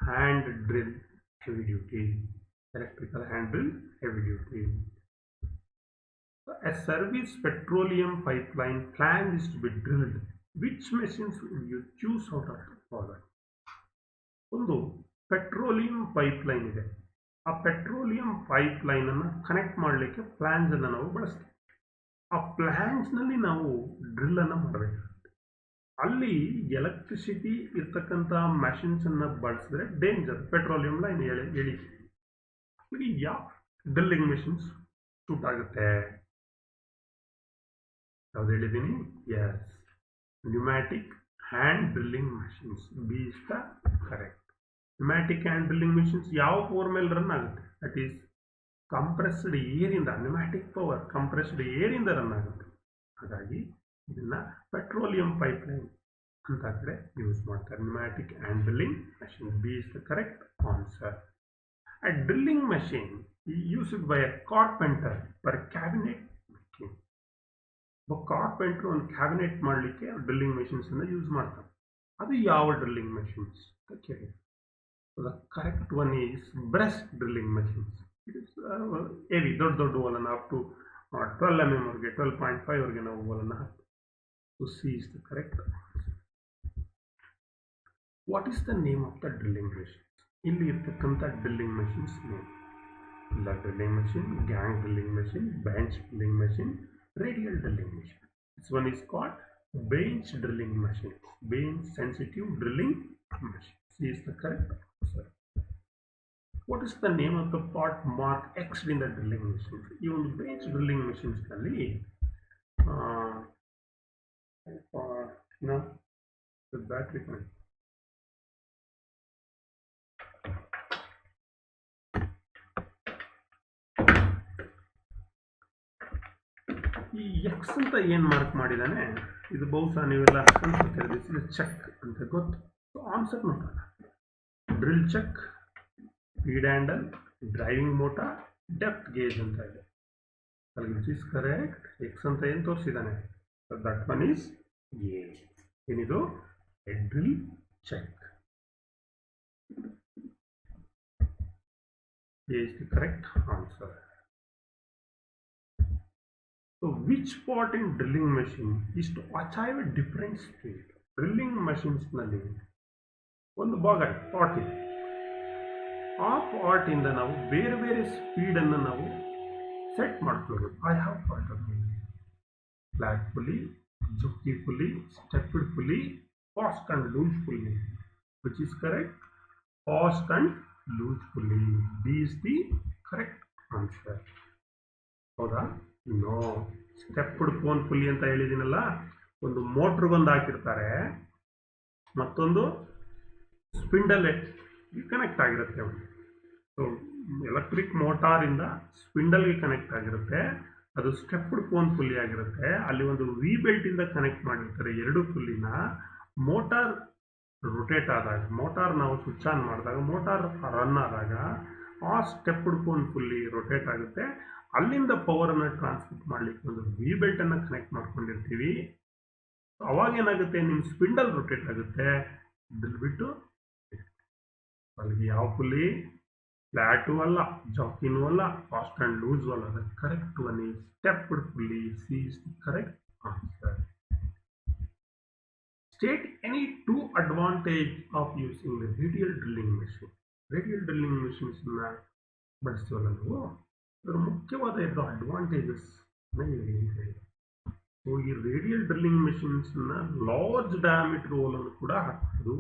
hand drill heavy duty. Electrical hand drill heavy duty. A service petroleum pipeline plan is to be drilled. Which machines would you choose out of the following? ಒಂದು petroleum pipeline ಇದೆ. ಆ petroleum pipeline ಅನ್ನು connect ಮಾಡಲಿಕ್ಕೆ plants ಅನ್ನು ನಾವು ಬಳಸ್ತೀವಿ. ಆ ಪ್ಲಾನ್ಸ್ನಲ್ಲಿ ನಾವು ಡ್ರಿಲ್ ಅನ್ನು ಮಾಡಬೇಕಾಗುತ್ತೆ. ಅಲ್ಲಿ ಎಲೆಕ್ಟ್ರಿಸಿಟಿ ಇರ್ತಕ್ಕಂಥ ಮೆಷಿನ್ಸ್ ಅನ್ನು ಬಳಸಿದ್ರೆ ಡೇಂಜರ್. ಪೆಟ್ರೋಲಿಯಂ ಲೈನ್ ಎಳಿ ಯಾವ ಡ್ರಿಲ್ಲಿಂಗ್ ಮೆಷಿನ್ಸ್ ಸೂಟ್ ಆಗುತ್ತೆ? ಯಾವ್ದು ಹೇಳಿದ್ದೀನಿ? Yes, pneumatic hand drilling machines. B is the correct. Pneumatic hand drilling machines ಯಾವ ಪವರ್ ಮೇಲೆ ರನ್ ಆಗುತ್ತೆ? ದಟ್ ಈಸ್ ಕಂಪ್ರೆಸ್ಡ್ ಏರಿಂದ. ನ್ಯೂಮ್ಯಾಟಿಕ್ ಪವರ್ ಕಂಪ್ರೆಸ್ಡ್ ಏರಿಂದ ರನ್ ಆಗುತ್ತೆ. ಹಾಗಾಗಿ ಇದನ್ನ ಪೆಟ್ರೋಲಿಯಂ ಪೈಪ್ಲೈನ್ ಅಂತ ಕಡೆ ಯೂಸ್ ಮಾಡ್ತಾರೆ. Pneumatic hand drilling machine. B is the correct answer. A drilling machine used by a carpenter for cabinet making. Carpenter ಒಂದು ಕ್ಯಾಬಿನೆಟ್ ಮಾಡಲಿಕ್ಕೆ ಡ್ರಿಲ್ಲಿಂಗ್ ಮೆಷಿನ್ಸ್ ಅನ್ನು ಯೂಸ್ ಮಾಡ್ತಾರೆ. ಅದು ಯಾವ ಡ್ರಿಲ್ಲಿಂಗ್ ಮೆಷಿನ್ಸ್ ಅಂತ ಕೇಳಿ. The correct one is breast drilling machines. It is heavy, ದೊಡ್ಡ ಹೋಲನ್ನು up to 12 mm ವರೆಗೆ, 12.5 ವರೆಗೆ ನಾವು ಹೋಲನ್ನು ಹಾಕ್ತೀವಿ. So C is the correct. What is the name of the drilling machine? ಇಲ್ಲಿ ಇರ್ತಕ್ಕಂಥ drilling machines name: pillar drilling machine, gang drilling machine, bench drilling machine, radial drilling machine. This one is called bench drilling machine. Bench sensitive drilling machine. C is the correct answer. What is the name of the part mark X in the drilling machines? ಈ ಒಂದು base drilling ಮಿಷಿನ್ಸ್ನಲ್ಲಿ battery connect ಈ X ಅಂತ ಏನು mark ಮಾಡಿದ್ದಾನೆ ಇದು ಬಹುಶಃ ನೀವೆಲ್ಲ ಅನ್ಕೊಳ್ತೀರಿ this is check ಅಂತ ಗೊತ್ತು. ಆನ್ಸರ್ ನೋಡೋಣ. Drill chuck, speed handle, driving motor, depth gauge ಅಂತ ಇದೆ. ಅಲ್ಲಿ ವಿಚ್ ಇಸ್ ಕರೆಕ್ಟ್? ಎಕ್ಸ್ ಅಂತ ಏನು ತೋರಿಸಿದ್ದಾನೆ? That one is A. ಏನಿದು? A drill chuck. A is the correct answer. So which part in drilling machine is to achieve a different speed? Drilling machines ನಲ್ಲಿ ಒಂದು ಭಾಗ ಪಾರ್ಟ್ ಇದೆ. ಆ part ಇಂದ ನಾವು ಬೇರೆ ಬೇರೆ ಸ್ಪೀಡ್ ಅನ್ನು ನಾವು ಸೆಟ್ ಮಾಡ್ಕೊಳ್ಳೋದು. I have part of flat pulley, jockey pulley, stepped pulley, fast and loose pulley. Which is correct? Fast and loose pulley. D is the correct answer. ಹೌದಾ? ನೋ. ಸ್ಟೆಪ್ಡ್ ಫೋನ್ ಪುಲಿ ಅಂತ ಹೇಳಿದ್ದೀನಲ್ಲ, ಒಂದು ಮೋಟ್ರಿಗೊಂದು ಹಾಕಿರ್ತಾರೆ, ಮತ್ತೊಂದು spindle connect ಆಗಿರುತ್ತೆ. So electric ಮೋಟಾರಿಂದ ಸ್ಪಿಂಡಲ್ಗೆ ಕನೆಕ್ಟ್ ಆಗಿರುತ್ತೆ. ಅದು ಸ್ಟೆಪ್ಡ್ ಫೋನ್ ಪುಲಿ ಆಗಿರುತ್ತೆ. ಅಲ್ಲಿ ಒಂದು ವಿ ಬೆಲ್ಟಿಂದ ಕನೆಕ್ಟ್ ಮಾಡಿರ್ತಾರೆ ಎರಡು ಪುಲ್ಲಿನ. ಮೋಟಾರ್ ರೊಟೇಟ್ ಆದಾಗ, ಮೋಟಾರ್ ನಾವು ಸ್ವಿಚ್ ಆನ್ ಮಾಡಿದಾಗ, ಮೋಟಾರ್ ರನ್ ಆದಾಗ ಆ ಸ್ಟೆಪ್ಡ್ ಫೋನ್ ಪುಲ್ಲಿ ರೊಟೇಟ್ ಆಗುತ್ತೆ. ಅಲ್ಲಿಂದ ಪವರನ್ನು ಟ್ರಾನ್ಸ್ಮಿಟ್ ಮಾಡಲಿಕ್ಕೆ ಒಂದು ವಿ ಬೆಲ್ಟನ್ನು ಕನೆಕ್ಟ್ ಮಾಡ್ಕೊಂಡಿರ್ತೀವಿ. ಅವಾಗ ಏನಾಗುತ್ತೆ? ನಿಮ್ಮ ಸ್ಪಿಂಡಲ್ ರೊಟೇಟ್ ಆಗುತ್ತೆ. ಬಿಟ್ಟು ಅಲ್ಲಿಗೆ ಯಾವ ಪುಲಿ? ಫ್ಲಾಟು ಅಲ್ಲ, ಜಾಕಿನೂ ಅಲ್ಲ, ಫಾಸ್ಟ್ ಆ್ಯಂಡ್ ಲೂಸು ಅಲ್ಲ. The correct one is stepped pulley. C is the correct answer. State any two advantage of using the radial drilling machine. Radial drilling ಮೆಷಿನ್ಸನ್ನ ಬಳಸ್ತೀವಲ್ಲ ನಾವು, ಅದರ ಮುಖ್ಯವಾದ ಎರಡು ಅಡ್ವಾಂಟೇಜಸ್ ಹೇಳಿ ಅಂತ ಹೇಳಿ. ಸೊ ಈ ರೇಡಿಯಲ್ ಡ್ರಿಲ್ಲಿಂಗ್ ಮೆಷಿನ್ಸ್ನ ಲಾರ್ಜ್ ಡಯಾಮೀಟರ್ ಹೋಲನ್ನು ಕೂಡ ಹಾಕ್ಬೋದು.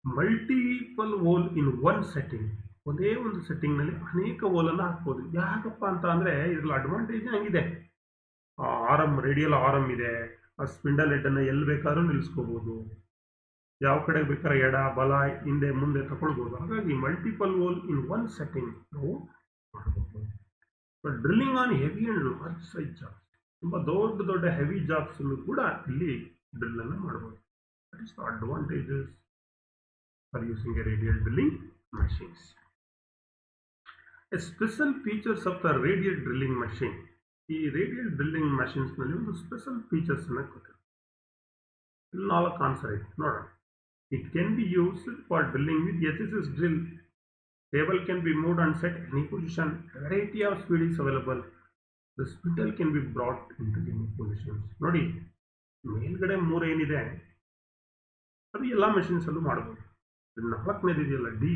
Multiple hole in one setting, ಒಂದೇ ಒಂದು ಸೆಟ್ಟಿಂಗ್ನಲ್ಲಿ ಅನೇಕ ಹೋಲನ್ನು ಹಾಕ್ಬೋದು. ಯಾಕಪ್ಪ ಅಂತ ಅಂದರೆ ಇದ್ರಲ್ಲಿ ಅಡ್ವಾಂಟೇಜ್ ಹಂಗಿದೆ. ಆರಮ್, ರೇಡಿಯಲ್ ಆರಮ್ ಇದೆ. ಆ ಸ್ಪಿಂಡಲ್ ಹೆಡ್ಡನ್ನು ಎಲ್ಲಿ ಬೇಕಾದ್ರೂ ನಿಲ್ಲಿಸ್ಕೋಬೋದು. ಯಾವ ಕಡೆ ಬೇಕಾದ್ರೆ ಎಡ ಬಲ ಹಿಂದೆ ಮುಂದೆ ತಗೊಳ್ಬೋದು. ಹಾಗಾಗಿ multiple hole in one setting ನಾವು ಮಾಡಬಹುದು. Drilling on heavy and large size jobs, ತುಂಬ ದೊಡ್ಡ ದೊಡ್ಡ ಹೆವಿ ಜಾಬ್ಸ್ ಕೂಡ ಇಲ್ಲಿ ಡ್ರಿಲ್ ಅನ್ನು ಮಾಡಬಹುದು. That is the advantages for using A radial drilling machines. A special features of the radial drilling machine. ಈ ರೇಡಿಯಲ್ ಡ್ರಿಲ್ಲಿಂಗ್ ಮಷೀನ್ಸ್ನಲ್ಲಿ ಒಂದು ಸ್ಪೆಷಲ್ ಫೀಚರ್ಸ್ ಅನ್ನು ಕೊಟ್ಟಿದ್ದಾರೆ. ಇಲ್ಲಿ 4 ಆನ್ಸರ್ ಇದೆ ನೋಡೋಣ. It can be used for drilling with SSS drill. Table can be moved and set any position. A variety of speed is available. The spindle can be brought into any positions. ನೋಡಿ, ಮೇಲ್ಗಡೆ 3 ಏನಿದೆ ಅದು ಎಲ್ಲ ಮೆಷಿನ್ಸಲ್ಲೂ ಮಾಡಬಹುದು. 4ನೇದು ಇದೆಯಲ್ಲ D,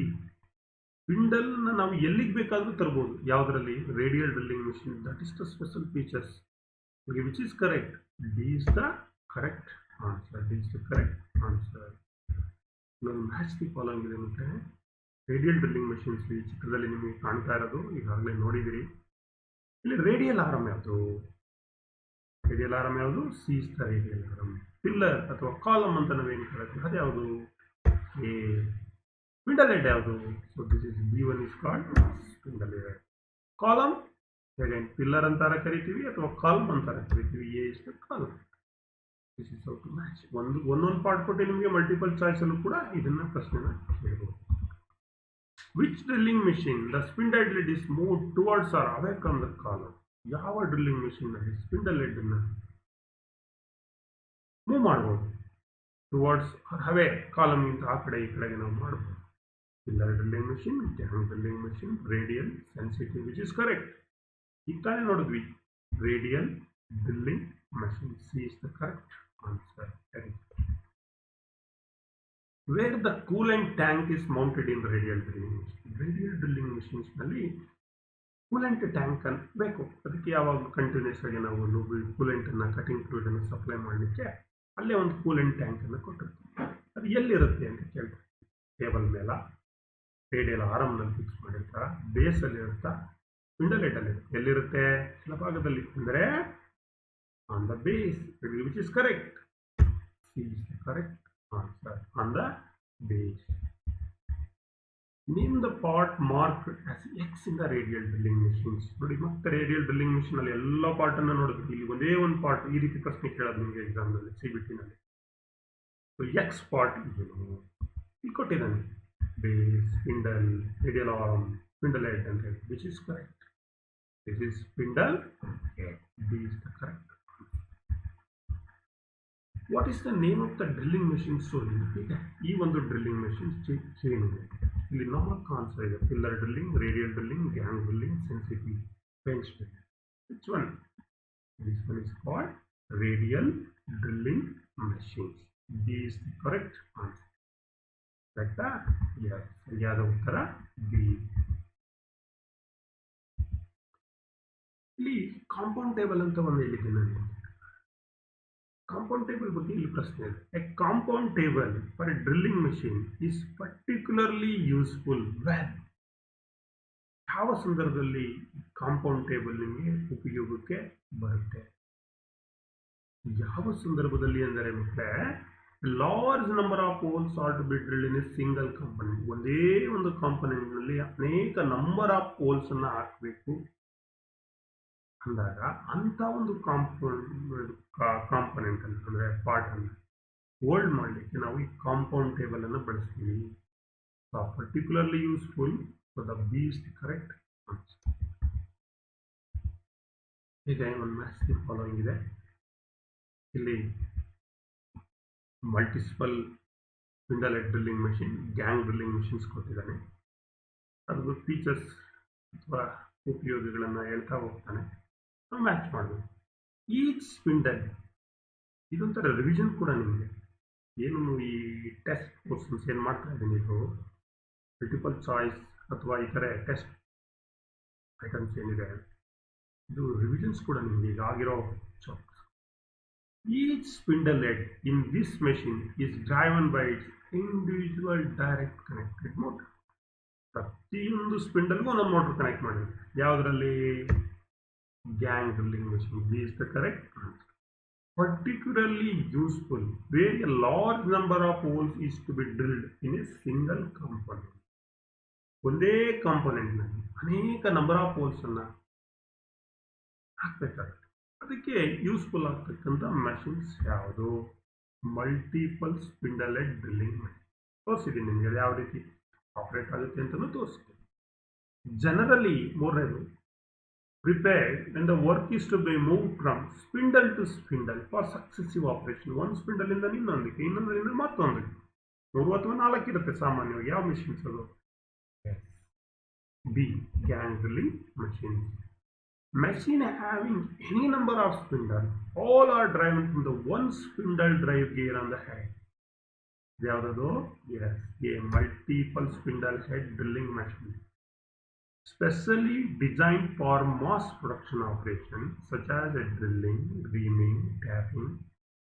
ಸ್ಪಿಂಡಲ್ನ ನಾವು ಎಲ್ಲಿಗೆ ಬೇಕಾದರೂ ತರ್ಬೋದು. ಯಾವುದರಲ್ಲಿ? Radial drilling machine. That is the special features. Which is correct? D is the correct answer. D is the correct answer. Match the following ಇದೆ ಮತ್ತೆ ರೇಡಿಯಲ್ ಡ್ರಿಲ್ಲಿಂಗ್ ಮೆಷಿನ್ಸ್ ಈ ಚಿತ್ರದಲ್ಲಿ ನಿಮಗೆ ಕಾಣ್ತಾ ಇರೋದು ಈಗಾಗಲೇ ನೋಡಿದಿರಿ. ಇಲ್ಲಿ ರೇಡಿಯಲ್ ಆರಮ್ ಯಾವುದು? ರೇಡಿಯಲ್ ಆರಮ್ ಯಾವುದು? C is the radial arm. Pillar ಅಥವಾ ಕಾಲಮ್ ಅಂತ ನಾವೇನು ಕರೀತೀವಿ ಅದು ಯಾವುದು? ಎ. ಸ್ಪಿಂಡಲ್ ಹೆಡ್ ಯಾವುದು? So this is B1 is called spindle head. Column again pillar ಅಂತಾರ ಕರಿತೀವಿ ಅಥವಾ ಕಾಲಮ್ ಅಂತಾರ ಕರಿತೀವಿ. A is the column. This is how to match. ಒಂದೊಂದು ಪಾರ್ಟ್ ಕೊಟ್ಟು ನಿಮಗೆ ಮಲ್ಟಿಪಲ್ ಚಾಯ್ಸಲ್ಲೂ ಕೂಡ ಇದನ್ನ ಪ್ರಶ್ನೆನ ಕೇಳಬಹುದು. Which drilling machine the spindle head is move towards or away from the column? ಯಾವ ಡ್ರಿಲ್ಲಿಂಗ್ ಮೆಷಿನ್ನಲ್ಲಿ ಸ್ಪಿಂಡಲ್ ಹೆಡ್ಡನ್ನು ಮೂವ್ ಮಾಡ್ಬೋದು? ಟುವರ್ಡ್ಸ್ ಆರ್ ಅವೇ, ಕಾಲಮ್ಗಿಂತ ಆ ಕಡೆ ಈ ಕಡೆಗೆ ನಾವು ಮಾಡ್ಬೋದು. Pillar drilling machine, tank drilling machine, radial, sensitive. Which is correct? ಈಗ ತಾನೇ ನೋಡಿದ್ವಿ radial drilling machine. C is the correct answer. Where the coolant tank is mounted in the radial drilling machine. Radial drilling machines ನಲ್ಲಿ coolant tank ಅನ್ನು ಬೇಕು. ಅದಕ್ಕೆ ಯಾವಾಗ continuous ಆಗಿ ನಾವು ಕೂಲೆಂಟ್ ಅನ್ನು ಕಟಿಂಗ್ ಫ್ಲೂಯಿಡ್ ಅನ್ನು ಸಪ್ಲೈ ಮಾಡಲಿಕ್ಕೆ ಅಲ್ಲೇ ಒಂದು ಕೂಲೆಂಟ್ ಟ್ಯಾಂಕ್ ಅನ್ನು ಕೊಟ್ಟಿರ್ತೀವಿ. ಅದು ಎಲ್ಲಿರುತ್ತೆ ಅಂತ ಕೇಳ್ತಾರೆ. ಟೇಬಲ್ ಮೇಲ, ರೇಡಿಯಲ್ ಆರಂಭದಲ್ಲಿ ಫಿಕ್ಸ್ ಮಾಡಿರ್ತಾರೆ, ಬೇಸಲ್ಲಿ ಇರುತ್ತಾ, ಸ್ಪಿಂಡಲ್ ಹೆಡ್ ಅಲ್ಲಿ ಎಲ್ಲಿರುತ್ತೆ, ಕೆಳಭಾಗದಲ್ಲಿ, ಅಂದರೆ on the base, which is correct. C is the correct answer, on the base. Name the part mark as X in the radial drilling machines. ನೋಡಿ, ಮತ್ತೆ ರೇಡಿಯಲ್ ಡ್ರಿಲ್ಲಿಂಗ್ ಮೆಷಿನ್ ಅಲ್ಲಿ ಎಲ್ಲ ಪಾರ್ಟ್ ಅನ್ನು ನೋಡಿದ್ವಿ. ಇಲ್ಲಿ ಒಂದೇ ಒಂದು ಪಾರ್ಟ್ ಈ ರೀತಿ ಪ್ರಶ್ನೆ ಕೇಳೋದು ನಿಮಗೆ ಎಕ್ಸಾಮ್ ನಲ್ಲಿ, CBT ನಲ್ಲಿ. ಎಕ್ಸ್ ಪಾರ್ಟ್ ಏನು ಇಲ್ಲಿ ಕೊಟ್ಟಿದ್ದಾನೆ, base, spindle, radial arm, spindle head ಅಂತ ಹೇಳಿ. Which is correct? This is spindle head. D is the correct. What is the name of the drilling machine? So ಈಗ ಈ ಒಂದು ಡ್ರಿಲ್ಲಿಂಗ್ ಮೆಷಿನ್ ಚೇನ್ ಇದೆ. ಇಲ್ಲಿ 4 ಆನ್ಸರ್ ಇದೆ: pillar drilling, radial drilling, gang drilling, sensitive bench drilling. Which one? This one is called radial drilling machines. D is the correct answer. ಕರೆಕ್ಟಾ? S, ಸರಿಯಾದ ಉತ್ತರ B. ಇಲ್ಲಿ ಕಾಂಪೌಂಡ್ ಟೇಬಲ್ ಅಂತ ಒಂದು ಹೇಳಿದ್ದೀನಿ ನಾನು. ಕಾಂಪೌಂಡ್ ಟೇಬಲ್ ಬಗ್ಗೆ ಇಲ್ಲಿ ಪ್ರಶ್ನೆ ಇದೆ. A compound table for A drilling machine is particularly useful when. ಯಾವ ಸಂದರ್ಭದಲ್ಲಿ ಕಾಂಪೌಂಡ್ ಟೇಬಲ್ ನಿಮಗೆ ಉಪಯೋಗಕ್ಕೆ ಬರುತ್ತೆ? ಯಾವ ಸಂದರ್ಭದಲ್ಲಿ ಅಂದರೆ ಮಕ್ಕಳೇ, large number of holes are to be drilled in a single component. ಒಂದೇ ಒಂದು ಕಾಂಪೊನೆಂಟ್ ನಲ್ಲಿ ಅನೇಕ ನಂಬರ್ ಆಫ್ ಹೋಲ್ಸ್ ಅನ್ನ ಹಾಕಬೇಕು ಅಂದಾಗ ಅಂತ ಒಂದು ಕಾಂಪೊನೆಂಟ್ ಅಂದರೆ ಪಾರ್ಟ್ ಅನ್ನು ಹೋಲ್ಡ್ ಮಾಡಲಿಕ್ಕೆ ನಾವು ಈ ಕಾಂಪೌಂಡ್ ಟೇಬಲ್ ಅನ್ನು ಬಳಸ್ತೀವಿ. Particularly useful. So the B is the correct answer. ಈಗ ಒಂದು ಮ್ಯಾಥ್ಸ್ ಫಾಲೋಯಿಂಗ್ ಇದೆ. ಇಲ್ಲಿ multiple spindle head drilling machine, gang drilling machines ಕೊಟ್ಟಿದ್ದಾನೆ. ಅದ್ರ ಫೀಚರ್ಸ್ ಅಥವಾ ಉಪಯೋಗಗಳನ್ನು ಹೇಳ್ತಾ ಹೋಗ್ತಾನೆ, ನಾವು ಮ್ಯಾಚ್ ಮಾಡಬೇಕು. ಈಚ್ ಸ್ಪಿಂಡಲ್, ಇದೊಂಥರ ರಿವಿಷನ್ ಕೂಡ ನಿಮಗೆ. ಏನು ಈ ಟೆಸ್ಟ್ ಕ್ವಶನ್ಸ್ ಏನು ಮಾಡ್ತಾ ಇದ್ದೀನಿ, ಇದು ಮಲ್ಟಿಪಲ್ ಚಾಯ್ಸ್ ಅಥವಾ ಈ ಥರ ಟೆಸ್ಟ್ ಐಟಮ್ಸ್ ಏನಿದೆ, ಇದು ರಿವಿಷನ್ಸ್ ಕೂಡ ನಿಮಗೆ ಈಗ ಆಗಿರೋ chapters. Each spindle head in this machine is driven by its individual direct connected motor. ಪ್ರತಿಯೊಂದು ಸ್ಪಿಂಡಲ್ಗೂ ಒಂದು ಮೋಟರ್ ಕನೆಕ್ಟ್ ಮಾಡಿದೆ. ಯಾವುದರಲ್ಲಿ? Gang drilling machine. D is the correct answer. Particularly useful where a large number of holes is to be drilled in a single component. ಒಂದೇ ಕಾಂಪೊನೆಂಟ್ನಲ್ಲಿ ಅನೇಕ number of holes ಅನ್ನು ಹಾಕಬೇಕಾಗುತ್ತೆ. ಅದಕ್ಕೆ ಯೂಸ್ಫುಲ್ ಆಗ್ತಕ್ಕಂಥ ಮೆಷಿನ್ಸ್ ಯಾವುದು? Multiple spindle head drilling machine. ತೋರಿಸಿದ್ದೀನಿ ನಿಮಗೆ ಯಾವ ರೀತಿ ಆಪರೇಟ್ ಆಗುತ್ತೆ ಅಂತಲೂ ತೋರಿಸ್ತೀನಿ. ಜನರಲಿ, ಮೂರನೇದು, prepared when the work is to be moved from spindle to spindle for successive operation. ಒಂದು ಸ್ಪಿಂಡಲ್ ಇಂದ ಇನ್ನೊಂದಕ್ಕೆ, ಇನ್ನೊಂದರಿಂದ ಮತ್ತೊಂದಕ್ಕೆ. 3 ಅಥವಾ 4 ಇರುತ್ತೆ ಸಾಮಾನ್ಯವಾಗಿ. ಯಾವ ಮೆಷಿನ್ಸ್ ಅದು? B, gang drilling machines. Machine having any number of spindle, all are driven from the one spindle drive gear on the head. ಯಾವುದು? Yes, a multiple spindle head drilling machine, specially designed for mass production operations such as a drilling, reaming, tapping.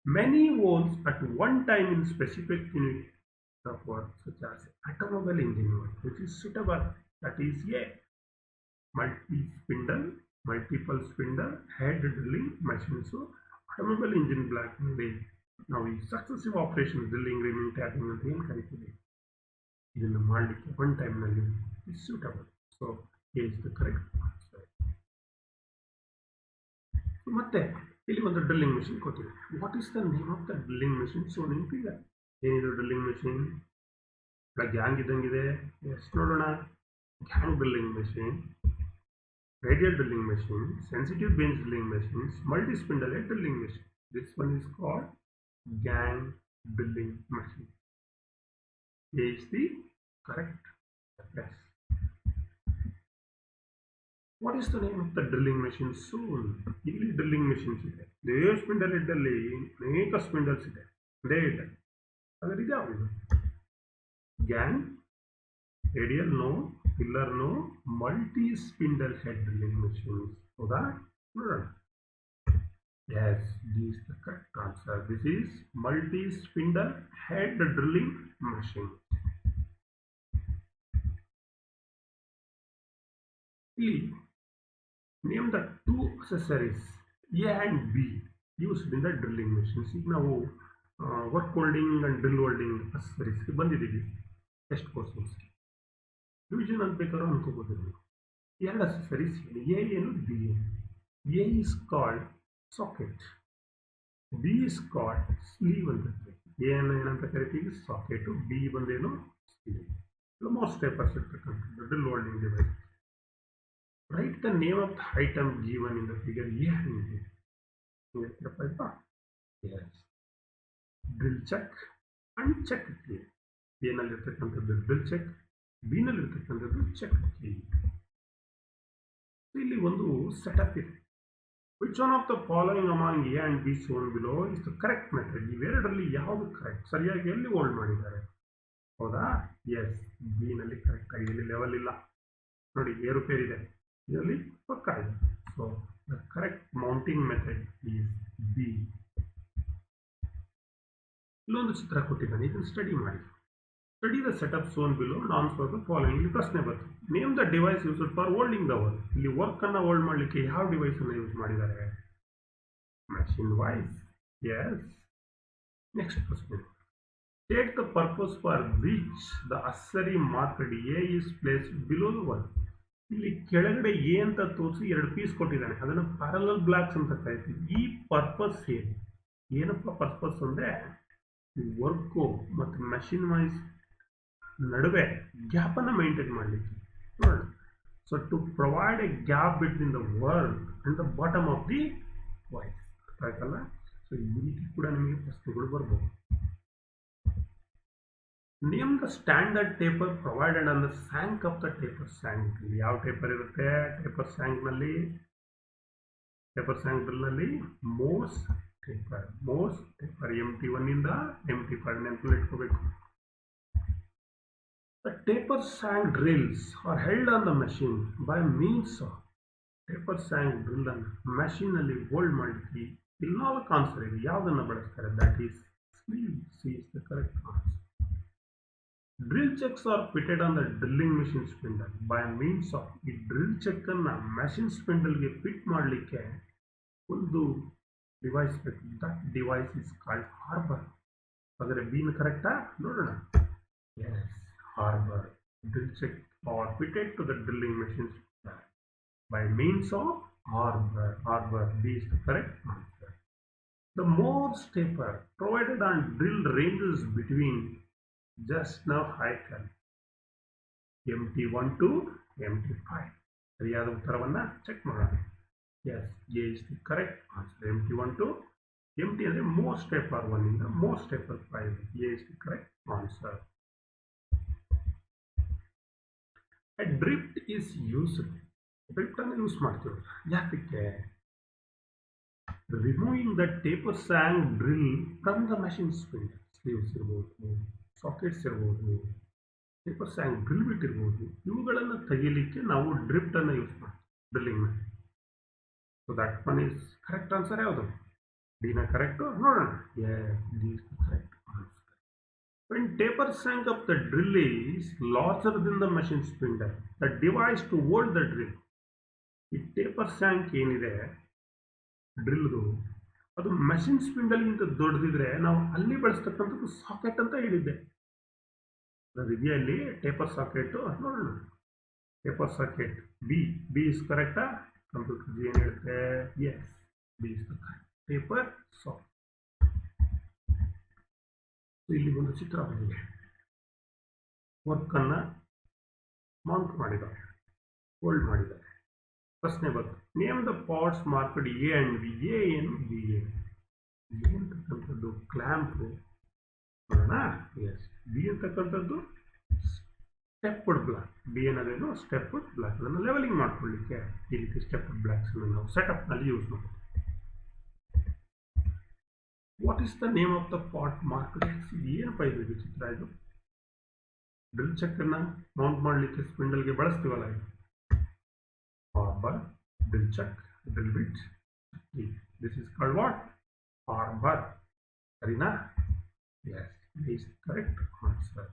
Many holes at one time in specific unit of work such as automobile engine work, which is suitable. That is a multiple spindle head drilling machines. Automobile engine block ನಲ್ಲಿ ನಾವು ಈ successive operation, drilling, reaming, tapping ಅಂತ ಏನು ಕರಿತೀವಿ, ಇದನ್ನು ಮಾಡಲಿಕ್ಕೆ one ಟೈಮ್ನಲ್ಲಿ suitable. So A is the correct answer. ಮತ್ತೆ ಇಲ್ಲಿ ಒಂದು ಡ್ರಿಲ್ಲಿಂಗ್ ಮೆಷಿನ್ ಕೊಟ್ಟಿದೆ. What is the name of the drilling machine? So ನೆನಪಿದೆ ಏನಿದು ಡ್ರಿಲ್ಲಿಂಗ್ ಮೆಷಿನ್? ಗ್ಯಾಂಗ್ ಇದ್ದಂಗಿದೆ. ಎಷ್ಟು ನೋಡೋಣ. Gang drilling machine, radial drilling machine, sensitive bench drilling machines, multi-spindle head drilling machine. This one is called gang drilling machine. A is the correct guess. What is the name of the drilling machine? Soon. ಇಲ್ಲಿ drilling machines ಇದೆ. ದೇವ spindle head ಅಲ್ಲಿ ಅನೇಕ ಸ್ಪಿಂಡಲ್ಸ್ ಇದೆ. ಅದೇ head ಅದರ ಇದು ಯಾವುದು? Gang, radial no, pillar no, multi spindle head drilling machines. ಹೌದಾ? ನೋಡೋಣ. Yes, this is the correct answer. This is multi-spindle head drilling machine. ಇಲ್ಲಿ name the two accessories A and B used in the drilling machines. ಈಗ ನಾವು work holding and drill holding ಅಸೆಸರೀಸ್ಗೆ ಬಂದಿದ್ದೀವಿ test ಕೋರ್ಸಸ್ಗೆ. Division ಅಂತ ಬೇಕಾದ್ರೂ ಅನ್ಕೋಬೋದು ನೀವು. ಎರಡು ಅಸೆಸರೀಸ್ ಎ ಏನು ಬಿ ಏನು. A is called socket, B is called sleeve ಅಂತ ಕರಿತೀವಿ. ಎ ಏನಂತ ಕರಿತೀವಿ ಸಾಕೆಟು, ಬಿ ಬಂದೇನು ಸ್ಲೀವ್. ಮೋಸ್ಟ್ ಟೈಪರ್ಸ್ ಇರ್ತಕ್ಕಂಥದ್ದು drill holding device. Write the name of the item given in the figure A and B. Yes. Drill check and check key. A ನಲ್ಲಿರ್ತಕ್ಕಂಥದ್ದು drill check, B ನಲ್ಲಿರ್ತಕ್ಕಂಥದ್ದು check key. ಇಲ್ಲಿ ಒಂದು setup ಇದೆ. Which one of the following among A and B shown below is the correct method? ಇವೆರಡರಲ್ಲಿ ಯಾವುದು correct, ಸರಿಯಾಗಿ ಎಲ್ಲಿ hold ಮಾಡಿದ್ದಾರೆ? ಹೌದಾ? S, B ನಲ್ಲಿ correct ಆಗಿ. ಇಲ್ಲಿ ಲೆವೆಲ್ ಇಲ್ಲ ನೋಡಿ, ಏರುಪೇರ್ ಇದೆ, ಇದರಲ್ಲಿ ಪಕ್ಕ ಇದೆ. So the correct mounting method is B. ಇಲ್ಲೊಂದು ಚಿತ್ರ ಕೊಟ್ಟಿದ್ದಾನೆ, ಇದನ್ನು ಸ್ಟಡಿ ಮಾಡಿ. Study the setup shown below ನಾನ್ ಫಾರ್ ದ ಫಾಲೋಯಿಂಗ್. ಇಲ್ಲಿ ಪ್ರಶ್ನೆ ಬಂತು, name the device used for holding the work. ಇಲ್ಲಿ ವರ್ಕ್ ಅನ್ನ ಹೋಲ್ಡ್ ಮಾಡಲಿಕ್ಕೆ ಯಾವ ಡಿವೈಸ್ ಅನ್ನು ಯೂಸ್ ಮಾಡಿದ್ದಾರೆ? Machine vice. ಎಸ್. ನೆಕ್ಸ್ಟ್ ಪ್ರಶ್ನೆ, state the purpose for which the accessory marked A is placed below the work. ಇಲ್ಲಿ ಕೆಳಗಡೆ ಎ ಅಂತ ತೋರಿಸಿ ಎರಡು ಪೀಸ್ ಕೊಟ್ಟಿದ್ದಾನೆ, ಅದನ್ನು ಪ್ಯಾರಲಲ್ ಬ್ಲಾಕ್ಸ್ ಅಂತ ಕರಿತೀವಿ. ಈ ಪರ್ಪಸ್ ಏನಪ್ಪ ಪರ್ಪಸ್ ಅಂದರೆ ವರ್ಕು ಮತ್ತು ಮೆಷಿನ್ ವಾಯ್ಸ್ ನಡುವೆ ಗ್ಯಾಪನ್ನು ಮೇಂಟೈನ್ ಮಾಡಲಿಕ್ಕೆ ನೋಡೋಣ. So to provide a gap between the work and the bottom of the vice. ಅರ್ಥ ಆಯ್ತಲ್ಲ? ಸೊ ಈ ರೀತಿ ಕೂಡ ನಿಮಗೆ ಪ್ರಶ್ನೆಗಳು ಬರ್ಬೋದು. Name the standard taper provided on the shank of the taper shank. ಇಲ್ಲಿ ಯಾವ ಟೇಪರ್ ಇರುತ್ತೆ ಟೇಪರ್ ಸ್ಯಾಂಕ್ನಲ್ಲಿ? ಟೇಪರ್ ಸ್ಯಾಂಕ್ ಡ್ರಿಲ್ನಲ್ಲಿ Morse taper. Morse taper MT1 ಇಂದ MT5 ನೆನಪಲ್ಲಿ ಇಟ್ಕೋಬೇಕು. The taper shank drills are held on the machine by means of. Taper shank drill ಅನ್ನು machine ಅಲ್ಲಿ ಹೋಲ್ಡ್ ಮಾಡಲಿಕ್ಕೆ ಇಲ್ಲಿ 4 ಆನ್ಸರ್ ಇದೆ. ಯಾವುದನ್ನು ಬಳಸ್ತಾರೆ? That is sleeve. C is the correct answer. Drill chucks are fitted on the drilling machine spindle by means of. ಈ drill chuck ಅನ್ನ machine ಸ್ಪಿಂಡಲ್ಗೆ ಫಿಟ್ ಮಾಡಲಿಕ್ಕೆ ಒಂದು ಡಿವೈಸ್ ಬೇಕು. That device is called arbor. ಆದರೆ ಬೀನ್ ಕರೆಕ್ಟಾ? ನೋಡೋಣ. Yes, arbor. Drill chuck are fitted to the drilling machine spindle by means of arbor. Arbor. B is the correct answer. The Morse taper provided on drill ranges between just now icon MT1 to MT5. ಸರಿಯಾದ ಉತ್ತರವನ್ನು check ಮಾಡೋಣ. Yes, A is the correct answer. MT1 to MT ಅಂದರೆ ಮೋಸ್ಟ್ taper 1 ಇಂದ ಮೋಸ್ಟ್ taper 5. A is the correct answer. A drift is used. Drift ಅನ್ನು use ಮಾಡ್ತೀವಿ ಯಾಕೆ? Removing the taper shank drill from the machine spindle. Sleeves ಇರ್ಬೋದು, sockets ಇರ್ಬೋದು, taper shank drill bit ಇರ್ಬೋದು, ಇವುಗಳನ್ನು ತೆಗಿಲಿಕ್ಕೆ ನಾವು ಡ್ರಿಫ್ಟ್ ಅನ್ನು ಯೂಸ್ ಮಾಡ್ತೀವಿ ಡ್ರಿಲ್ಲಿಂಗ್ ಮೇಲೆ. So that one is correct answer. ಯಾವುದು? ಡಿನ ಕರೆಕ್ಟು. ನೋಡೋಣ. D is the correct answer. When taper shank of the drill is larger than the machine spindle, the device to hold the drill. ಈ taper shank ಏನಿದೆ ಡ್ರಿಲ್ದು, ಅದು machine ಸ್ಪಿಂಡಲ್ಗಿಂತ ದೊಡ್ಡದಿದ್ರೆ ನಾವು ಅಲ್ಲಿ ಬಳಸ್ತಕ್ಕಂಥದ್ದು socket ಅಂತ ಹೇಳಿದ್ದೆ. ಇದೆಯಲ್ಲಿ ಟೇಪರ್ ಸಾಕೆಟ್. ನೋಡೋಣ. Taper socket B. B is ಕರೆಕ್ಟಾ? ಕಂಪ್ಯೂಟರ್ ಜಿ ಏನು ಹೇಳುತ್ತೆ? Yes, B is the correct. Taper socket. ಇಲ್ಲಿ ಒಂದು ಚಿತ್ರ ಬಂದಿದೆ. ವರ್ಕನ್ನು ಮೌಂಟ್ ಮಾಡಿದ್ದಾರೆ, ಹೋಲ್ಡ್ ಮಾಡಿದ್ದಾರೆ. ಪ್ರಶ್ನೆ ಬಂತು, name the parts marked A and B. A ಏನು, ಬಿ ಏನು? ಎ ಅಂತಕ್ಕಂಥದ್ದು ಕ್ಲ್ಯಾಂಪು. ನೋಡೋಣ. ಎಸ್. ಬಿ ಅಂತಕ್ಕಂಥದ್ದು ಸ್ಟೆಪ್ಡ್ ಬ್ಲಾಕ್. ಬಿ ಅನ್ನೋದೇನು ಸ್ಟೆಪ್ಡ್ ಬ್ಲಾಕ್. ಅದನ್ನು ಲೆವೆಲಿಂಗ್ ಮಾಡ್ಕೊಳ್ಳಿಕ್ಕೆ ಈ ರೀತಿ ಸ್ಟೆಪ್ಡ್ ಬ್ಲಾಕ್ಸ್ ಅನ್ನು ನಾವು ಸೆಟಪ್ನಲ್ಲಿ ಯೂಸ್ ಮಾಡ್ತೀವಿ. What is the name of the part marked X? ಏನಪ್ಪ ಇದು ಚಿತ್ರ? ಇದು ಡ್ರಿಲ್ ಚೆಕ್ ಅನ್ನ ಮೌಂಟ್ ಮಾಡಲಿಕ್ಕೆ ಸ್ಪಿಂಡಲ್ಗೆ ಬಳಸ್ತೀವಲ್ಲ, ಇದು arbor, drill chuck, drill bit. This is called what? Arbor. ಸರಿನಾ? Yes, this is correct answer.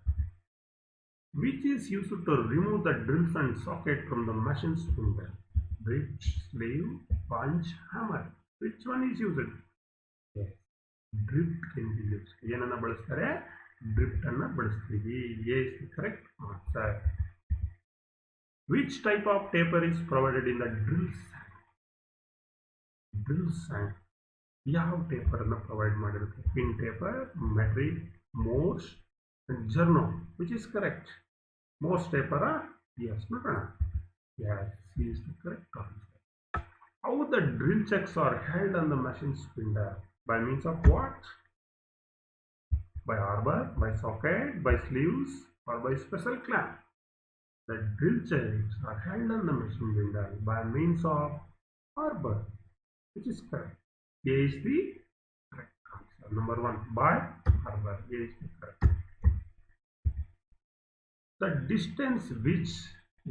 Which is used to remove the drills and socket from the machine spindle? Bridge, sleeve, punch, hammer. Which one is used? Yes. Drift can be used. ಏನನ್ನ ಬಳಸ್ತಾರೆ? Drift ಅನ್ನ ಬಳಸ್ತೀವಿ. A is the correct answer. Which type of taper is provided in the drill sand? Drill sand. ಯಾವ taper ಅನ್ನು provide ಮಾಡಿರುತ್ತೆ? Pin taper, metric, Morse, Jarno. Which is correct? Morse taper? Yes, ನೋಡೋಣ. Yes, is the correct answer. How the drill checks are held on the machine spindle? By means of what? By arbor, by socket, by sleeves, or by special clamp? The drill checks are held on the machine spindle by means of arbor. Which is correct? A is the correct answer. Number 1, by arbor. A is the correct. The distance which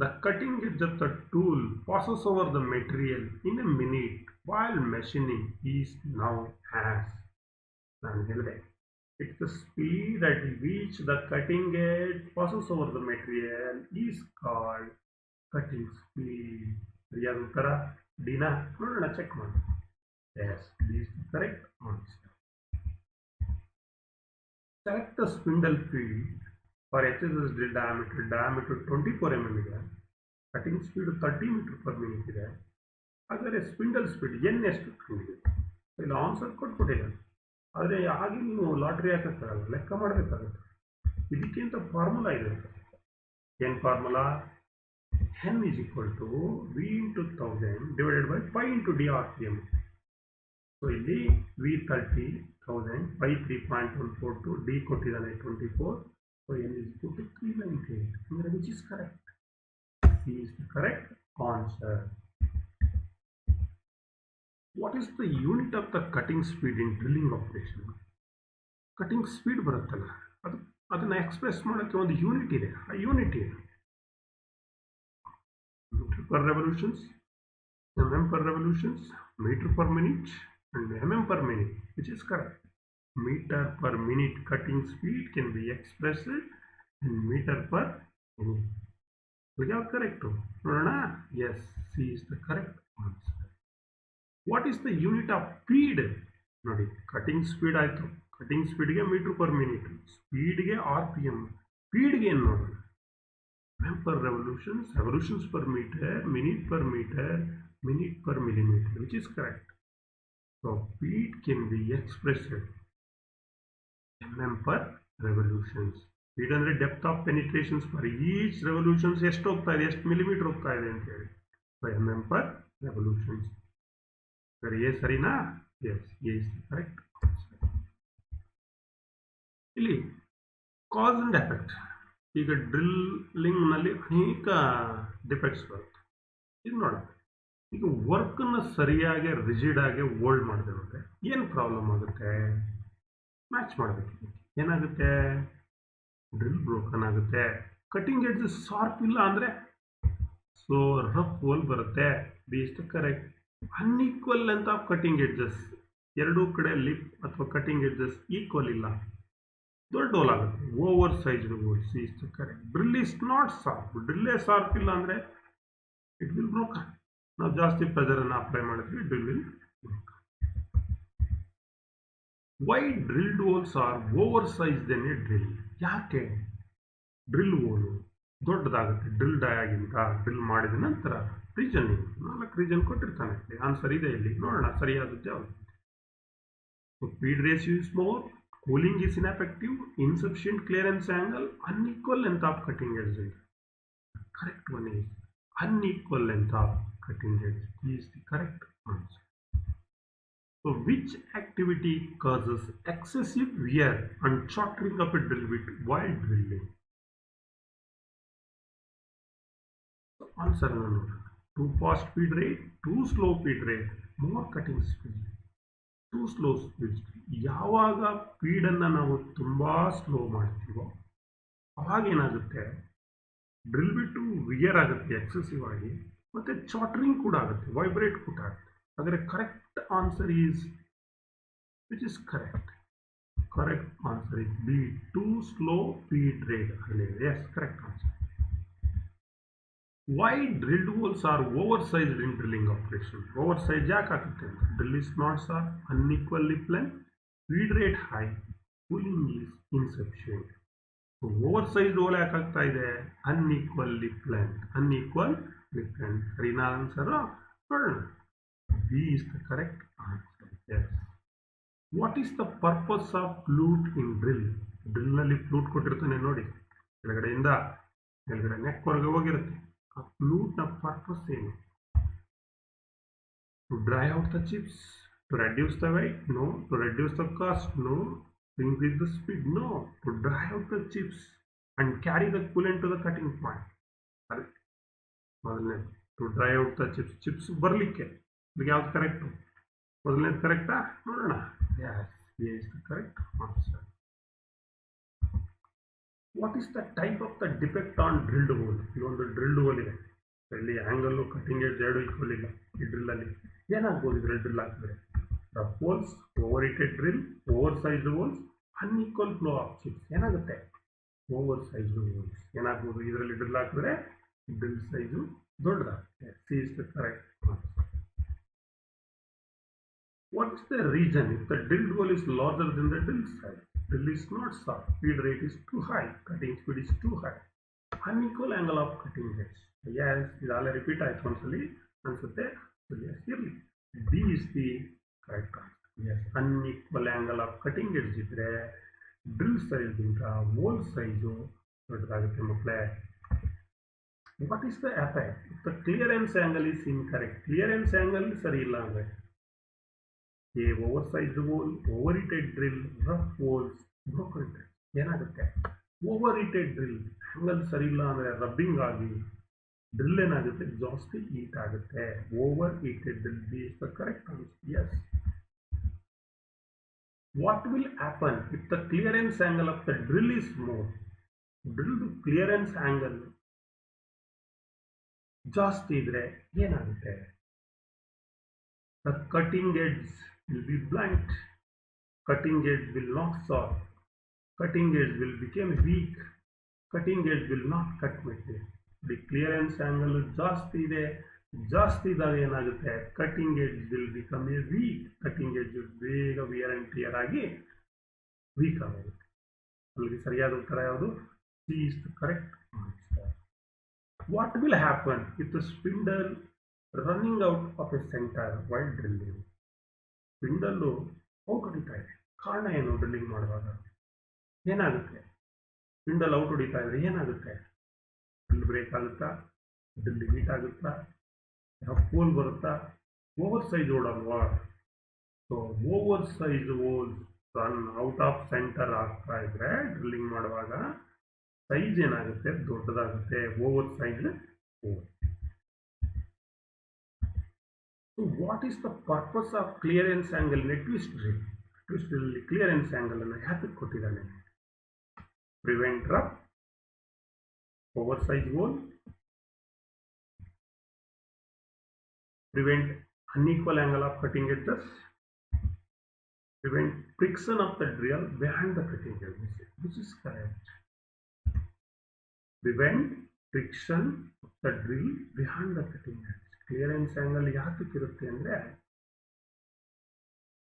the cutting edge of the tool passes over the material in a minute while machining is now as. It's the speed at which the cutting edge passes over the material is called cutting speed. Riyad uttara Dina nodona check ಮಾಡಿ. Yes, this is the correct answer. Select the spindle feed for HSS drill diameter 24 mm ಇದೆ, cutting speed 30 metre per minute ಇದೆ. ಹಾಗಾದರೆ spindle speed N ಎಷ್ಟು ಕಂಡಿದೆ? ಇಲ್ಲಿ answer ಕೊಟ್ಬಿಟ್ಟಿದ್ದಾನೆ. ಆದರೆ ಹಾಗೆ ನೀವು ಲಾಟ್ರಿ ಹಾಕೋಕ್ಕಾಗಲ್ಲ, ಲೆಕ್ಕ ಮಾಡಬೇಕಾಗುತ್ತೆ. ಇದಕ್ಕಿಂತ ಫಾರ್ಮುಲಾ ಇದೆ. ಏನು formula? n is equal to v into 1000 divided by pi into d RPM. So ಇಲ್ಲಿ v30 1000 pi 3.142 d ಕೊಟ್ಟಿದ್ದಾನೆ 24. So n is equal to 398. Which is correct? C is the correct answer. What is the unit of the cutting speed in drilling operation? Cutting speed ಬರುತ್ತಲ್ಲ, ಅದನ್ನ express ಮಾಡೋಕ್ಕೆ ಒಂದು unit ಇದೆ. ಆ unit ಇದೆ meter per revolutions, mm per revolutions, meter per minute, and mm per minute. Which is correct? Meter per minute cutting speed can be expressed in meter per minute. Which are correct? Yes, C is the correct answer. What is the unit of speed? Nodi, cutting speed ಆಯ್ತು. Cutting ಸ್ಪೀಡ್ಗೆ metre per minute, ಸ್ಪೀಡ್ಗೆ RPM, ಸ್ಪೀಡ್ಗೆ ಏನು ನೋಡೋಣ? mm per revolutions, revolutions per meter, minute per millimeter. Which is correct? So speed can be expressed mm per revolutions. Speed ಅಂದರೆ depth of penetrations per each revolutions ಎಷ್ಟು ಹೋಗ್ತಾ ಇದೆ, ಎಷ್ಟು millimetre ಹೋಗ್ತಾ ಇದೆ ಅಂತ ಹೇಳಿ. So mm per revolutions. ಸರಿ, ಎ ಸರಿನಾ? Yes, A is the correct answer. ಇಲ್ಲಿ ಕಾಸ್ ಅಂಡ್ ಎಫೆಕ್ಟ್. ಈಗ ಡ್ರಿಲ್ಲಿಂಗ್ನಲ್ಲಿ ಅನೇಕ ಡಿಫೆಕ್ಟ್ಸ್ ಬರುತ್ತೆ. ಇದು ನೋಡೋಣ. ಈಗ ವರ್ಕನ್ನು ಸರಿಯಾಗಿ ರಿಜಿಡ್ ಆಗಿ ಹೋಲ್ಡ್ ಮಾಡಿದೆ ಅಂದರೆ ಏನು ಪ್ರಾಬ್ಲಮ್ ಆಗುತ್ತೆ? ಮ್ಯಾಚ್ ಮಾಡಬೇಕು. ಏನಾಗುತ್ತೆ? ಡ್ರಿಲ್ ಬ್ರೋಕನ್ ಆಗುತ್ತೆ. ಕಟಿಂಗ್ ಎಡ್ಜ್ ಶಾರ್ಪ್ ಇಲ್ಲ ಅಂದರೆ ಸೊ ರಫ್ ಹೋಲ್ ಬರುತ್ತೆ. B is the correct. Unequal length of cutting edges, ಎರಡೂ ಕಡೆ ಲಿಪ್ ಅಥವಾ ಕಟಿಂಗ್ ಎಡ್ಜಸ್ ಈಕ್ವಲ್ ಇಲ್ಲ, ದೊಡ್ಡ ಹೋಲ್ ಆಗುತ್ತೆ. Over sized hole. C is the correct. Drill is not sharp. ಡ್ರಿಲ್ಲೇ ಶಾರ್ಪ್ ಇಲ್ಲ ಅಂದರೆ ಇಟ್ ವಿಲ್ ಬ್ರೋಕನ್. ನಾವು ಜಾಸ್ತಿ ಪ್ರೆಷರನ್ನು ಅಪ್ಲೈ ಮಾಡಿದ್ವಿ, drill will broken. Why drilled holes are over size then a drill? ಯಾಕೆ ಡ್ರಿಲ್ ಹೋಲು ದೊಡ್ಡದಾಗುತ್ತೆ ಡ್ರಿಲ್ ಡಯಾಗಿಂತ? ಡ್ರಿಲ್ ಮಾಡಿದ ನಂತರ ರೀಜನಿಂಗ್ 4 ರೀಜನ್ ಕೊಟ್ಟಿರ್ತಾನೆ. ಆನ್ಸರ್ ಇದೆ ಇಲ್ಲಿ, ನೋಡೋಣ ಸರಿಯಾದದ್ದು ಯಾವುದು. Speed ratio is more, cooling is ineffective, insufficient clearance angle, unequal length of cutting edge. Correct one is unequal length of cutting edge. Is the correct answer. So which activity causes excessive wear and shortening of a drill bit while drilling? So answer number 2 fast feed rate, 2 slow feed rate, more cutting speed, 2 slow speed. ಯಾವಾಗ ಫೀಡನ್ನು ನಾವು ತುಂಬ slow ಮಾಡ್ತೀವೋ ಅವಾಗ ಏನಾಗುತ್ತೆ? Drill ಬಿಟ್ಟು wear ಆಗುತ್ತೆ excessive ಆಗಿ, ಮತ್ತು ಚಾಟ್ರಿಂಗ್ ಕೂಡ ಆಗುತ್ತೆ, ವೈಬ್ರೇಟ್ ಕೂಡ ಆಗುತ್ತೆ. ಆದರೆ correct answer is which is correct? correct answer is B. Too slow feed rate. Yes, correct answer. Why drilled holes are oversized in drilling operation? Oversize ಯಾಕೆ ಆಗುತ್ತೆ ಅಂತ? Drill is not sharp, unequally plain, feed rate high, cooling is insufficient. So oversized hole ಯಾಕೆ ಆಗ್ತಾ ಇದೆ? Unequally plain. Unequally plain. ಸರಿನಾ answer? ನೋಡೋಣ. B is the correct answer. Yes. What is the purpose of flute in drill? Drill ನಲ್ಲಿ flute ಕೊಟ್ಟಿರ್ತಾನೆ ನೋಡಿ, ಕೆಳಗಡೆಯಿಂದ ಮೇಲ್ಗಡೆ ನೆಕ್ ವರೆಗೆ ಹೋಗಿರುತ್ತೆ. ಆ ಫ್ಲೂಟ್ ನ ಪರ್ಪಸ್ ಏನು? To dry out the chips, to reduce the weight? No. To reduce the cost? No. To increase the speed? No. To dry out the chips and carry the coolant to the cutting point. Correct. ಮೊದಲನೇದು to dry out the chips. Chips ಬರಲಿಕ್ಕೆ ಇದಕ್ಕೆ ಯಾವ್ದು correct? ಮೊದಲನೇದು ಕರೆಕ್ಟಾ? ನೋಡೋಣ. Yes, is the correct answer. What is the type of the defect on drilled hole? ಇದೊಂದು drilled hole ಇದೆ, ಇಲ್ಲಿ ಆಂಗಲ್ಲು ಕಟಿಂಗ್ ಎಡ್ಜ್ ಎರಡು ಈಕ್ವಲ್ ಇಲ್ಲ. ಈ ಡ್ರಿಲ್ ಅಲ್ಲಿ ಏನಾಗ್ಬೋದು? ಇದರಲ್ಲಿ ಡ್ರಿಲ್ ಹಾಕಿದ್ರೆ rough holes, over heated drill, over sized holes, unequal flow of chips. ಏನಾಗುತ್ತೆ? ಓವರ್ ಸೈಜ್ಡ್ ಹೋಲ್ಸ್ ಏನಾಗ್ಬೋದು? ಇದರಲ್ಲಿ ಡ್ರಿಲ್ ಹಾಕಿದ್ರೆ ಡ್ರಿಲ್ ಸೈಜು ದೊಡ್ಡದಾಗುತ್ತೆ. C is the correct answer. What is the reason if the drilled hole is larger than the drill side? Drill is not sharp, feed rate is too high, cutting speed is too high, unequal angle of cutting edge. Yes, ಇದೆಲ್ಲ repeat ಆಯ್ತು ಒಂದ್ಸಲಿ ಅನ್ಸುತ್ತೆ. Yes, ಇರಲಿ. D is the correct answer. Yes, unequal angle of cutting edge ಇದ್ರೆ drill ಸೈಜ್ಗಿಂತ hole size ದೊಡ್ಡದಾಗುತ್ತೆ ಮಕ್ಕಳೇ. What is the effect if the clearance angle is incorrect? Clearance angle ಸರಿ ಇಲ್ಲ ಅಂದ್ರೆ A oversized hole, overheated drill, rough holes, broken drill. ಏನಾಗುತ್ತೆ? ಓವರ್ಹೀಟೆಡ್ drill angle ಸರಿ ಇಲ್ಲ ಅಂದರೆ rubbing ಆಗಿ ಡ್ರಿಲ್ ಏನಾಗುತ್ತೆ? ಜಾಸ್ತಿ ಹೀಟ್ ಆಗುತ್ತೆ. Over heated drill. B is the correct answer. Yes. What will happen if the clearance angle of the drill is more? Drill clearance angle ಜಾಸ್ತಿ ಇದ್ರೆ ಏನಾಗುತ್ತೆ? The cutting edge will be blunt. Cutting edge will not sharp. Cutting edge will become weak. Cutting edge will not cut material. The clearance angle ಜಾಸ್ತಿ ಇದೆ, ಜಾಸ್ತಿ ಇದ್ದಾಗ ಏನಾಗುತ್ತೆ? Cutting edge will become a weak. Cutting edge ಬೇಗ wear and tear ಆಗಿ weak ಆಗುತ್ತೆ. ಅಲ್ಲಿಗೆ ಸರಿಯಾದ ಉತ್ತರ ಯಾವುದು? C is the correct answer. What will happen if the spindle running out of a center while drilling? ಸ್ಪಿಂಡಲ್ಲು out ಹೊಡಿತಾ ಇದೆ, ಕಾರಣ ಏನು? ಡ್ರಿಲ್ಲಿಂಗ್ ಮಾಡುವಾಗ ಏನಾಗುತ್ತೆ? ಸ್ಪಿಂಡಲ್ ಔಟ್ ಹೊಡಿತಾ ಇದ್ರೆ ಏನಾಗುತ್ತೆ? ಡ್ರಿಲ್ ಬ್ರೇಕ್ ಆಗುತ್ತಾ? ಡ್ರಿಲ್ ಹೀಟ್ ಆಗುತ್ತಾ? ಹೋಲ್ ಬರುತ್ತಾ? ಓವರ್ ಸೈಜ್ ಹೋಲ್ ಅಲ್ವಾ? So over size hole run out of centre ಆಗ್ತಾ ಇದ್ರೆ ಡ್ರಿಲ್ಲಿಂಗ್ ಮಾಡುವಾಗ ಸೈಜ್ ಏನಾಗುತ್ತೆ? ದೊಡ್ಡದಾಗುತ್ತೆ. Over size hole. So what is the purpose of clearance angle in a twist drill? Twist drill clearance angle ಅನ್ನು ಯಾಕೆ ಕೊಟ್ಟಿದ್ದಾನೆ? Prevent rough, oversize hole, prevent unequal angle of cutting edges, prevent friction of the drill behind the cutting edge. Which is correct? Prevent friction of the drill behind the cutting edge. Clearance angle ಯಾತಕ್ಕೆ ಇರುತ್ತೆ ಅಂದರೆ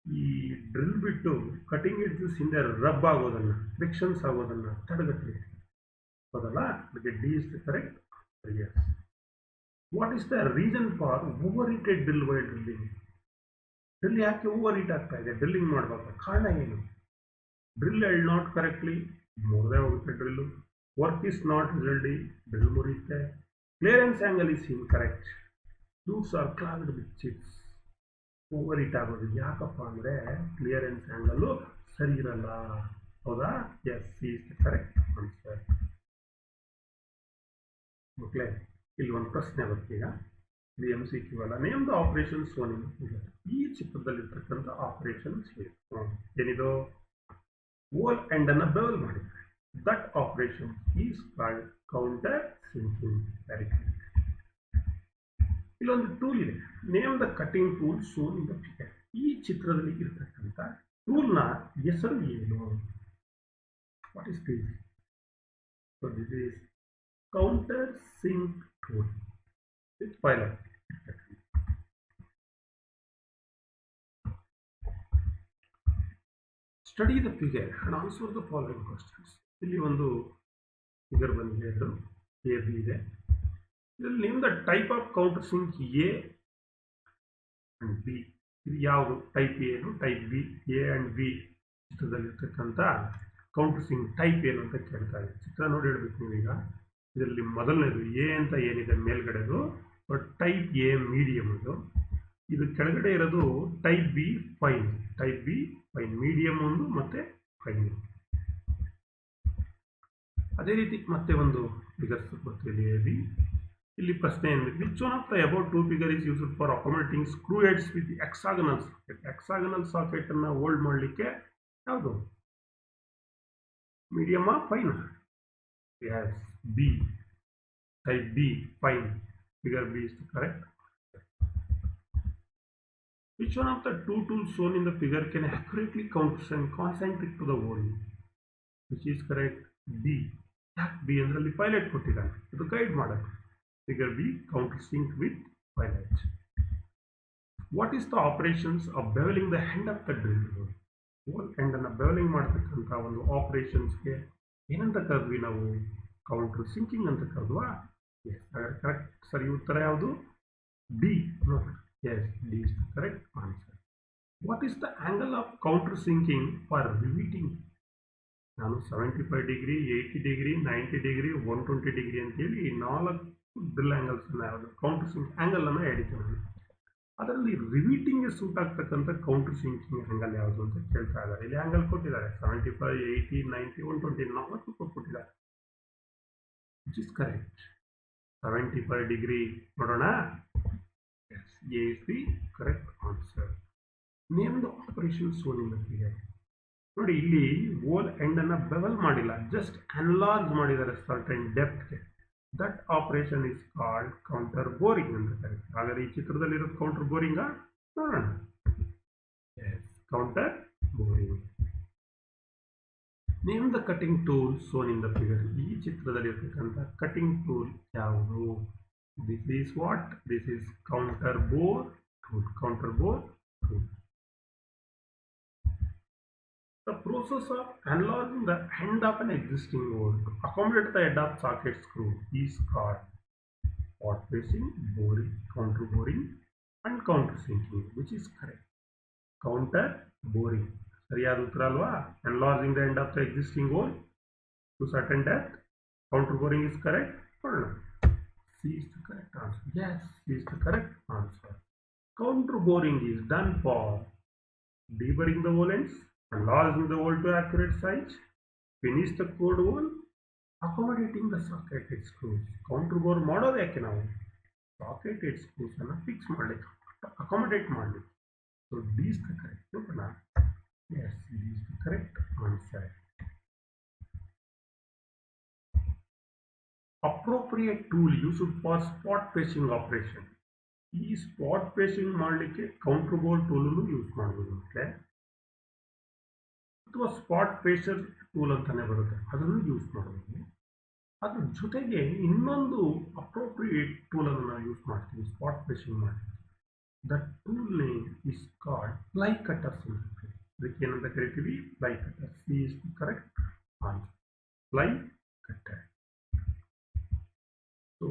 ಈ drill ಬಿಟ್ಟು cutting edges ಹಿಂದೆ rub ಆಗೋದನ್ನ, frictions ಆಗೋದನ್ನ ತಡೆಗಟ್ಟಲಿಕ್ಕೆ. ಹೌದಲ್ಲ? ಅದಕ್ಕೆ D is the correct. Yes. What is the reason for over heated drill why drilling? Drill ಯಾಕೆ ಓವರ್ ಹೀಟ್ ಆಗ್ತಾ ಇದೆ ಡ್ರಿಲ್ಲಿಂಗ್ ಮಾಡುವಾಗ? ಕಾರಣ ಏನು? ಡ್ರಿಲ್ ಎಲ್ಡ್ ನಾಟ್ ಕರೆಕ್ಟ್ಲಿ, ಮುರಿದೇ ಹೋಗುತ್ತೆ drill. Work is not rigidly, drill ಮುರಿಯುತ್ತೆ. Clearance angle is incorrect. Flutes are clogged with chips. Over heat ಆಗೋದು ಯಾಕಪ್ಪ ಅಂದರೆ ಕ್ಲಿಯರೆನ್ಸ್ ಆ್ಯಂಗಲ್ಲು ಸರಿ ಇರಲ್ಲ. ಹೌದಾ? Yes, C is the correct answer. ಮಕ್ಕಳೇ, ಇಲ್ಲಿ ಒಂದು ಪ್ರಶ್ನೆ ಬರ್ತೀಗ. ಇದು MCQ ಅಲ್ಲ. Name the operations one in figure. ಈ ಚಿತ್ರದಲ್ಲಿರ್ತಕ್ಕಂಥ ಆಪರೇಷನ್ಸ್ ಏನಿದು? ಹೋಲ್ ಎಂಡನ್ನು ಬೆವಲ್ ಮಾಡಿದ್ದಾರೆ. That operation is called countersinking. Very good. ಇಲ್ಲೊಂದು ಟೂಲ್ ಇದೆ. Name the cutting tool shown in the figure. ಈ ಚಿತ್ರದಲ್ಲಿ ಇರ್ತಕ್ಕಂಥ ಟೂಲ್ನ ಹೆಸರು ಏನು? What is this? So this is counter sync tool with pilot. Study the figure and answer the following questions. ಇಲ್ಲಿ ಒಂದು ಫಿಗರ್ ಬಂದಿದೆ, ಎರಡು ಎ ಬಿ ಇದೆ. ಇದರಲ್ಲಿ name the type of countersink A and B. ಇದು ಯಾವುದು? Type ಏನು, type B. A and B ಚಿತ್ರದಲ್ಲಿರ್ತಕ್ಕಂಥ ಕೌಂಟರ್ ಸಿಂಕ್ ಟೈಪ್ ಏನು ಅಂತ ಕೇಳ್ತಾ ಇದೆ. ಚಿತ್ರ ನೋಡಿ ಹೇಳ್ಬೇಕು ನೀವೀಗ. ಇದರಲ್ಲಿ ಮೊದಲನೇದು ಎ ಅಂತ ಏನಿದೆ ಮೇಲ್ಗಡೆದು ಟೈಪ್ ಎ ಮೀಡಿಯಮ್. ಇದು ಕೆಳಗಡೆ ಇರೋದು type B fine. Type B fine, medium ಒಂದು ಮತ್ತೆ ಫೈನ್. ಅದೇ ರೀತಿ ಮತ್ತೆ ಒಂದು ಫಿಗರ್ಸ್ ಬರ್ತಿದೆ ಎ ಬಿ. ಇಲ್ಲಿ ಪ್ರಶ್ನೆ ಏನು? Which one of the about two figure is used for accommodating screw heads with hexagonal socket. Hexagonal socket ಅನ್ನ ಹೋಲ್ಡ್ ಮಾಡಲಿಕ್ಕೆ ಯಾವುದು? Medium fine? Yes, B. Type B fine. Figure B is correct. Which one of the two tools shown in the figure can accurately countersink concentric to the hole? Which is correct? B. B ಅಂದ್ರಲ್ಲಿ pilot ಕೊಟ್ಟಿದ್ದಾನೆ, ಇದು guide ಮಾಡೋದು. Figure B countersink with pilot. What is the operations of beveling the end of the drill hole? Hole end ಅನ್ನ bevelling ಮಾಡತಕ್ಕಂಥ ಒಂದು ಆಪರೇಷನ್ಸ್ಗೆ ಏನಂತ ಕರೆದ್ವಿ ನಾವು? Counter sinking ಅಂತ ಕರೆದ್ವಾ? S, correct. ಸರಿ ಉತ್ತರ ಯಾವುದು? ಡಿ. ನೋಡಿ, yes, D is the correct answer. What is the angle of countersinking for riveting? ನಾನು 75 ಡಿಗ್ರಿ, 80 ಡಿಗ್ರಿ, 90 ಡಿಗ್ರಿ, 120 ಡಿಗ್ರಿ ಅಂತೇಳಿ 4 ಡ್ರಿಲ್ ಆಂಗಲ್ಸ್ ಯಾವುದು ಕೌಂಟರ್ ಸಿಂಕ್ ಆಂಗಲ್ ಅನ್ನು ಹೇಳಿದ್ದೇವೆ. ಅದರಲ್ಲಿ ರಿವೀಟಿಂಗ್ಗೆ ಸೂಟ್ ಆಗ್ತಕ್ಕಂಥ ಕೌಂಟರ್ ಸಿಂಕಿಂಗ್ ಆಂಗಲ್ ಯಾವುದು ಅಂತ ಕೇಳ್ತಾ ಇದ್ದಾರೆ. ಇಲ್ಲಿ ಆಂಗಲ್ ಕೊಟ್ಟಿದ್ದಾರೆ 75, 80, 90, 120 4 ಕೊಟ್ಟಿದ್ದಾರೆ. Which is correct? 75 ಡಿಗ್ರಿ ನೋಡೋಣ. Yes, A is the correct answer. Name the operation shown in the figure. ನೋಡಿ, ಇಲ್ಲಿ ಹೋಲ್ ಎಂಡ್ ಅನ್ನ ಬೆವಲ್ ಮಾಡಿಲ್ಲ, ಜಸ್ಟ್ ಅನ್ಲಾರ್ಜ್ ಮಾಡಿದ್ದಾರೆ ಸರ್ಟನ್ ಡೆಪ್ತ್ಗೆ. That operation is called counterboring ಅಂತ ಕರೀತಾರೆ. ಹಾಗಾದ್ರೆ ಈ ಚಿತ್ರದಲ್ಲಿರೋದು ಕೌಂಟರ್ ಬೋರಿಂಗ್ ನೋಡೋಣ. Yes, counterboring. Name the cutting tool shown in the figure. ಈ ಚಿತ್ರದಲ್ಲಿರ್ತಕ್ಕಂಥ ಕಟಿಂಗ್ ಟೂಲ್ ಯಾವುದು? This is what? This is counter bore tool. Counter bore tool. The process of enlarging the end of an existing hole to accommodate the head of socket screw is called spot facing, boring, counter boring, and counter sinking. Which is correct? Counter boring. ಸರಿಯಾದ ಉತ್ತರ ಅಲ್ವಾ? Enlarging the end of the existing hole to certain depth. Counter boring is correct. ನೋಡೋಣ. C is the correct answer. Yes, C is the correct answer. Counter boring is done for deburring the hole ends, enlarging the hole to accurate size, finish the cored hole, accommodating the socket head screws. Counter bore ಮಾಡೋದು ಯಾಕೆ ನಾವು? Socket head screws ಅನ್ನು fix ಮಾಡಲಿಕ್ಕೆ, accommodate ಮಾಡಲಿಕ್ಕೆ. So D is the correct. ನೋಡೋಣ. Yes, D is the correct answer. Appropriate tool used for spot facing operation. ಈ spot facing ಮಾಡಲಿಕ್ಕೆ counterbore ಟೂಲನ್ನು ಯೂಸ್ ಮಾಡ್ಬೋದು ಮತ್ತೆ, ಅಥವಾ ಸ್ಪಾಟ್ ಫೇಸರ್ ಟೂಲ್ ಅಂತಾನೆ ಬರುತ್ತೆ, ಅದನ್ನು ಯೂಸ್ ಮಾಡ್ಬೋದು. ಅದ್ರ ಜೊತೆಗೆ ಇನ್ನೊಂದು ಅಪ್ರೋಪ್ರಿಯೇಟ್ ಟೂಲ್ ಅನ್ನು ನಾವು ಯೂಸ್ ಮಾಡ್ತೀವಿ ಸ್ಪಾಟ್ ಫೇಸಿಂಗ್ ಮಾಡಲಿಕ್ಕೆ. That tool name is called fly cutters ಅಂತ ಕರೀತೀವಿ. ಅದಕ್ಕೆ ಏನಂತ ಕರಿತೀವಿ? Fly cutter. C is the correct answer. Fly cutter. So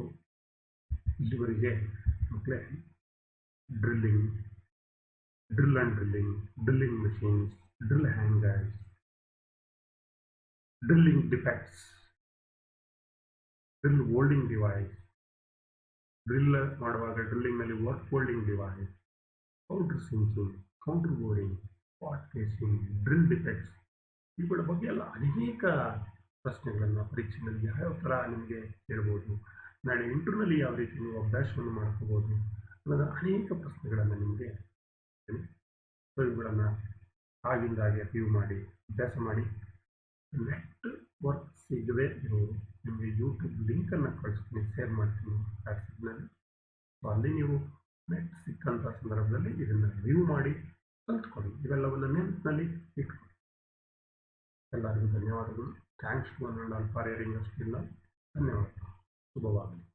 ಇಲ್ಲಿವರೆಗೆ ಮಕ್ಕಳೇ drilling, drill and drilling machines, drill hangers, drilling defects, drill holding device, drill ಮಾಡುವಾಗ ಡ್ರಿಲ್ಲಿಂಗ್ನಲ್ಲಿ work holding device, countersinking, counterboring, spot facing, drill defects, ಇವುಗಳ ಬಗ್ಗೆ ಎಲ್ಲ ಅನೇಕ ಪ್ರಶ್ನೆಗಳನ್ನು ಪರೀಕ್ಷೆಯಲ್ಲಿ ಯಾವ್ಯಾವ ಥರ ನಿಮಗೆ ಕೇಳ್ಬೋದು, ನಾಳೆ ಇಂಟರ್ನಲ್ಲಿ ಯಾವ ರೀತಿ ನೀವು ಅಭ್ಯಾಸವನ್ನು ಮಾಡ್ಕೋಬೋದು ಅನ್ನೋದು ಅನೇಕ ಪ್ರಶ್ನೆಗಳನ್ನು ನಿಮಗೆ. ಸೊ ಇವುಗಳನ್ನು ಆಗಿಂದಾಗೆ ರಿವ್ಯೂ ಮಾಡಿ ಅಭ್ಯಾಸ ಮಾಡಿ. ನೆಟ್ ವರ್ಕ್ ಸಿಗದೆ ಇರೋರು ನಿಮಗೆ ಯೂಟ್ಯೂಬ್ ಲಿಂಕನ್ನು ಕಳಿಸ್ತೀನಿ, ಶೇರ್ ಮಾಡ್ತೀನಿ ವಾಟ್ಸಪ್ನಲ್ಲಿ. ಸೊ ಅಲ್ಲಿ ನೀವು ನೆಟ್ ಸಿಕ್ಕಂಥ ಸಂದರ್ಭದಲ್ಲಿ ಇದನ್ನು ರಿವ್ಯೂ ಮಾಡಿ ಕಲ್ತ್ಕೊಳ್ಳಿ. ಇವೆಲ್ಲವನ್ನು ನೆನಪಿನಲ್ಲಿ ಇಟ್ಕೊಳ್ಳಿ. ಎಲ್ಲರಿಗೂ ಧನ್ಯವಾದಗಳು. Thanks to one and all for hearing us till now. ಧನ್ಯವಾದಗಳು. ಶುಭವಾಗಲಿ.